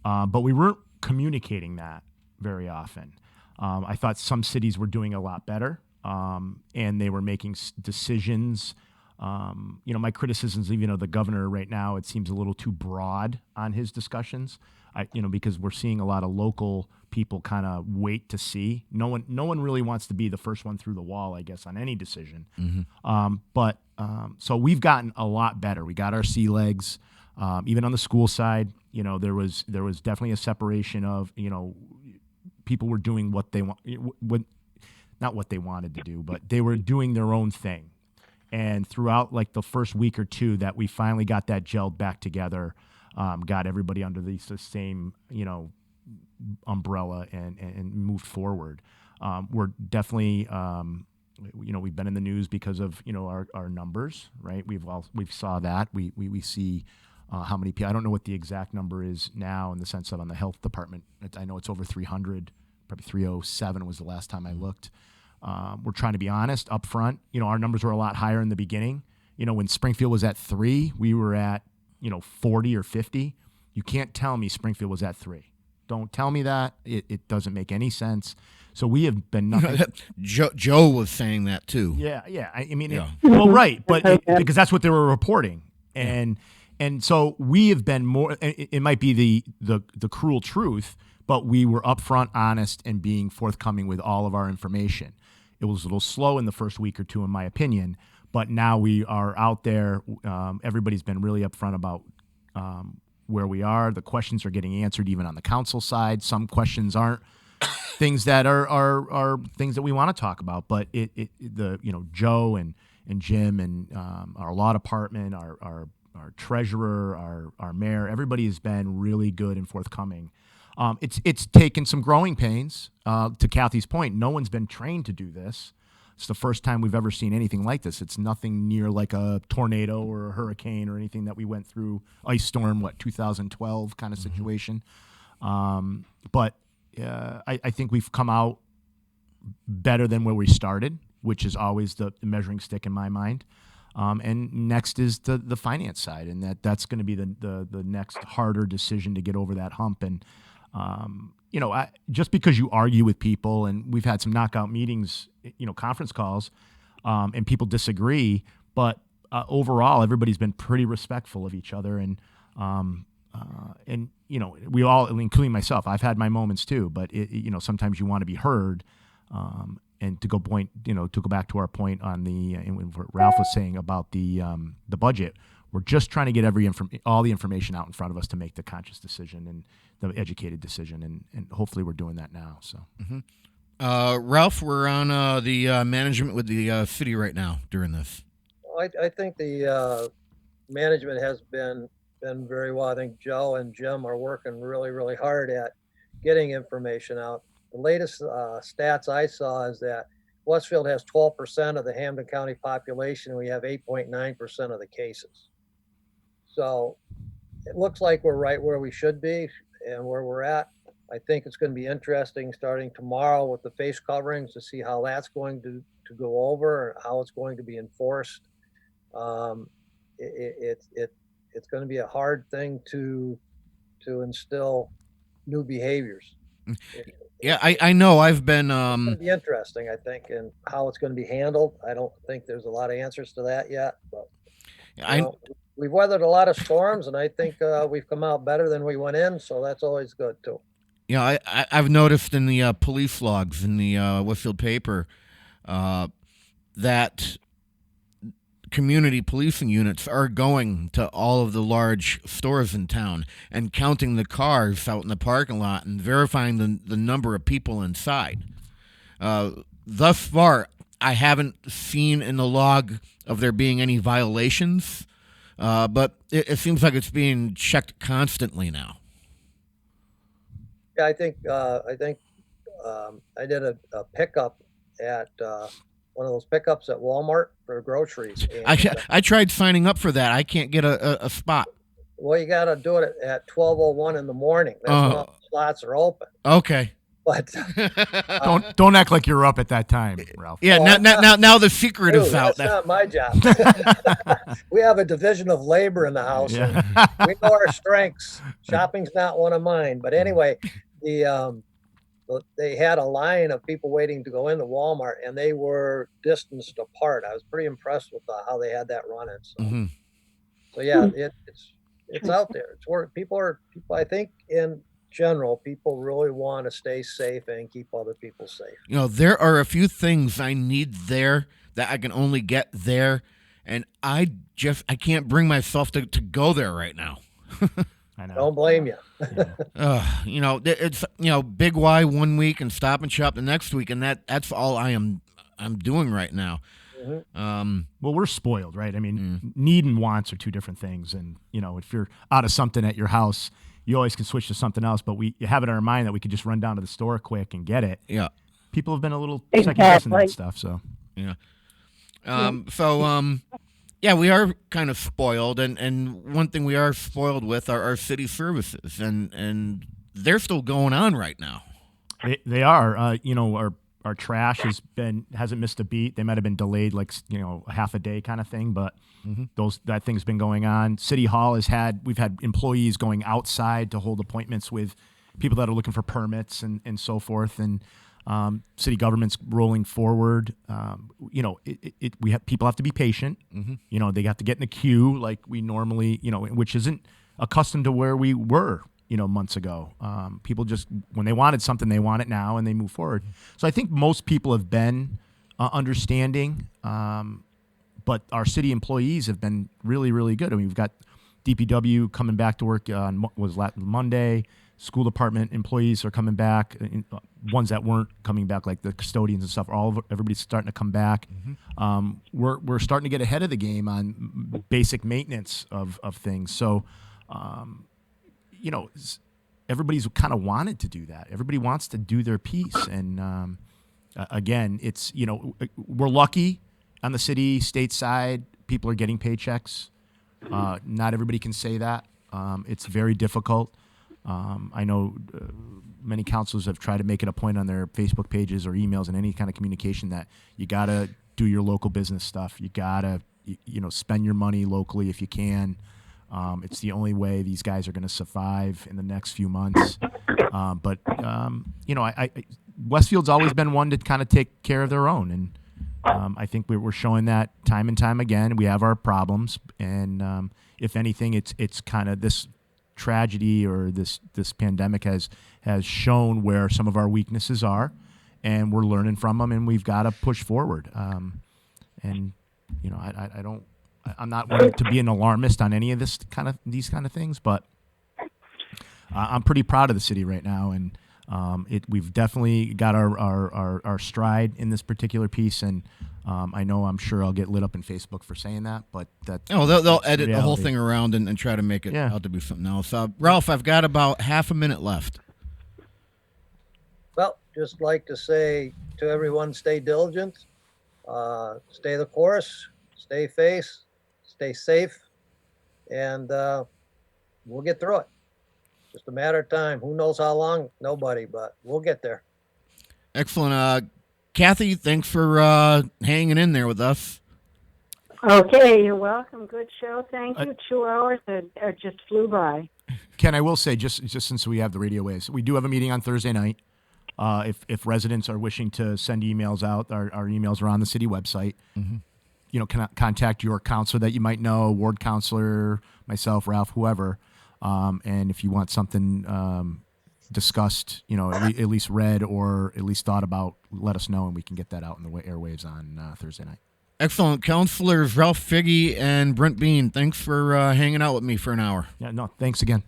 but we weren't communicating that very often. I thought some cities were doing a lot better, and they were making decisions. My criticisms, even of the governor right now, it seems a little too broad on his discussions. Because we're seeing a lot of local people kind of wait to see. No one really wants to be the first one through the wall, I guess, on any decision. Mm-hmm. So we've gotten a lot better. We got our sea legs. Even on the school side, there was definitely a separation of, people were doing what they want, not what they wanted to do, but they were doing their own thing. And throughout like the first week or two that we finally got that gelled back together, got everybody under the same, umbrella and moved forward. We're definitely, we've been in the news because of, our numbers, right? We've saw that. We see how many people, I don't know what the exact number is now in the sense of on the health department. I know it's over 300, probably 307 was the last time I looked. We're trying to be honest up front. Our numbers were a lot higher in the beginning. When Springfield was at 3, we were at, 40 or 50. You can't tell me Springfield was at 3. Don't tell me that. It doesn't make any sense. So we have been nothing. Joe was saying that too. Yeah. Well, right. But because that's what they were reporting. And so we have been more, it might be the cruel truth, but we were upfront, honest, and being forthcoming with all of our information. It was a little slow in the first week or two, in my opinion, but now we are out there. Everybody's been really upfront about where we are. The questions are getting answered even on the council side. Some questions aren't things that are things that we want to talk about, but Joe and Jim and our law department, our treasurer, our mayor, everybody has been really good and forthcoming. It's taken some growing pains. To Kathy's point, no one's been trained to do this. It's the first time we've ever seen anything like this. It's nothing near like a tornado or a hurricane or anything that we went through, ice storm, 2012 kind of situation. But I think we've come out better than where we started, which is always the measuring stick in my mind. And next is the finance side, and that's going to be the next harder decision to get over that hump. And just because you argue with people, and we've had some knockout meetings, conference calls, and people disagree, but overall everybody's been pretty respectful of each other, and we all, including myself, I've had my moments too, but sometimes you want to be heard. And to go back to our point on what Ralph was saying about the budget, we're just trying to get all the information out in front of us to make the conscious decision and the educated decision, and hopefully we're doing that now. So, Ralph, we're on the management with the city right now during this. I think the management has been very well. I think Joe and Jim are working really, really hard at getting information out. The latest stats I saw is that Westfield has 12% of the Hampden County population. We have 8.9% of the cases. So it looks like we're right where we should be and where we're at. I think it's going to be interesting starting tomorrow with the face coverings to see how that's going to go over and how it's going to be enforced. It's going to be a hard thing to instill new behaviors. Yeah, I know. I've been. It's going to be interesting, I think, and how it's going to be handled. I don't think there's a lot of answers to that yet, but we've weathered a lot of storms, and I think we've come out better than we went in, so that's always good too. Yeah, I've noticed in the police logs in the Westfield paper that community policing units are going to all of the large stores in town and counting the cars out in the parking lot and verifying the number of people inside. Thus far, I haven't seen in the log of there being any violations, but it seems like it's being checked constantly now. Yeah, I think I did a pickup at one of those pickups at Walmart for groceries. And, I tried signing up for that. I can't get a spot. Well, you got to do it at 12:01 in the morning. That's when all the slots are open. Okay. But don't act like you're up at that time, Ralph. Yeah, now the secret is out. That's not my job. We have a division of labor in the house. Yeah. And we know our strengths. Shopping's not one of mine. But anyway, they had a line of people waiting to go into Walmart, and they were distanced apart. I was pretty impressed with how they had that running. So, so yeah, it's out there. It's where people. I think in general, people really want to stay safe and keep other people safe. You know, there are a few things I need there that I can only get there, and I can't bring myself to go there right now. I know. Don't blame you. You know, it's Big Y one week and Stop and Shop the next week, and that's all I'm doing right now. Well, we're spoiled, right? I mean, need and wants are two different things, and if you're out of something at your house, you always can switch to something else, but you have it in our mind that we could just run down to the store quick and get it. Yeah. People have been a little second-guessing that stuff, so. Yeah. Yeah, we are kind of spoiled, and one thing we are spoiled with are our city services, and they're still going on right now. They are. Our trash hasn't missed a beat. They might have been delayed half a day kind of thing, but that thing's been going on. City Hall we've had employees going outside to hold appointments with people that are looking for permits and so forth, and city government's rolling forward. People have to be patient. They have to get in the queue like we normally, which isn't accustomed to where we were months ago. People just, when they wanted something, they want it now, and they move forward. So I think most people have been understanding, but our city employees have been really, really good. I mean, we've got DPW coming back to work on Monday. School department employees are coming back. Ones that weren't coming back, like the custodians and stuff, everybody's starting to come back. We're starting to get ahead of the game on basic maintenance of things. So, everybody's kind of wanted to do that. Everybody wants to do their piece. And again, it's, we're lucky on the city, state side. People are getting paychecks. Not everybody can say that. It's very difficult. I know many councilors have tried to make it a point on their Facebook pages or emails and any kind of communication that you got to do your local business stuff. You got to, spend your money locally if you can. It's the only way these guys are going to survive in the next few months. But Westfield's always been one to kind of take care of their own. And I think we're showing that time and time again. We have our problems. And if anything, it's kind of this tragedy or this pandemic has shown where some of our weaknesses are, and we're learning from them, and we've got to push forward. I'm not wanting to be an alarmist on any of these kind of things, but I'm pretty proud of the city right now, and We've definitely got our stride in this particular piece, and I'm sure I'll get lit up in Facebook for saying that, but that they'll edit reality. the whole thing around and try to make it out to be something else. Ralph, I've got about half a minute left. Well, just like to say to everyone, stay diligent, stay the course, stay safe, and we'll get through it. Just a matter of time. Who knows how long? Nobody, but we'll get there. Excellent. Kathy, thanks for hanging in there with us. Okay, you're welcome. Good show. Thank you. 2 hours that just flew by. Ken, I will say, just since we have the radio waves, we do have a meeting on Thursday night. If residents are wishing to send emails out, our emails are on the city website. Mm-hmm. Contact your counselor that you might know, ward counselor, myself, Ralph, whoever. And if you want something discussed, at least read or at least thought about, let us know, and we can get that out in the airwaves on Thursday night. Excellent. Counselors Ralph Figge and Brent Bean, thanks for hanging out with me for an hour. Yeah, no, thanks again.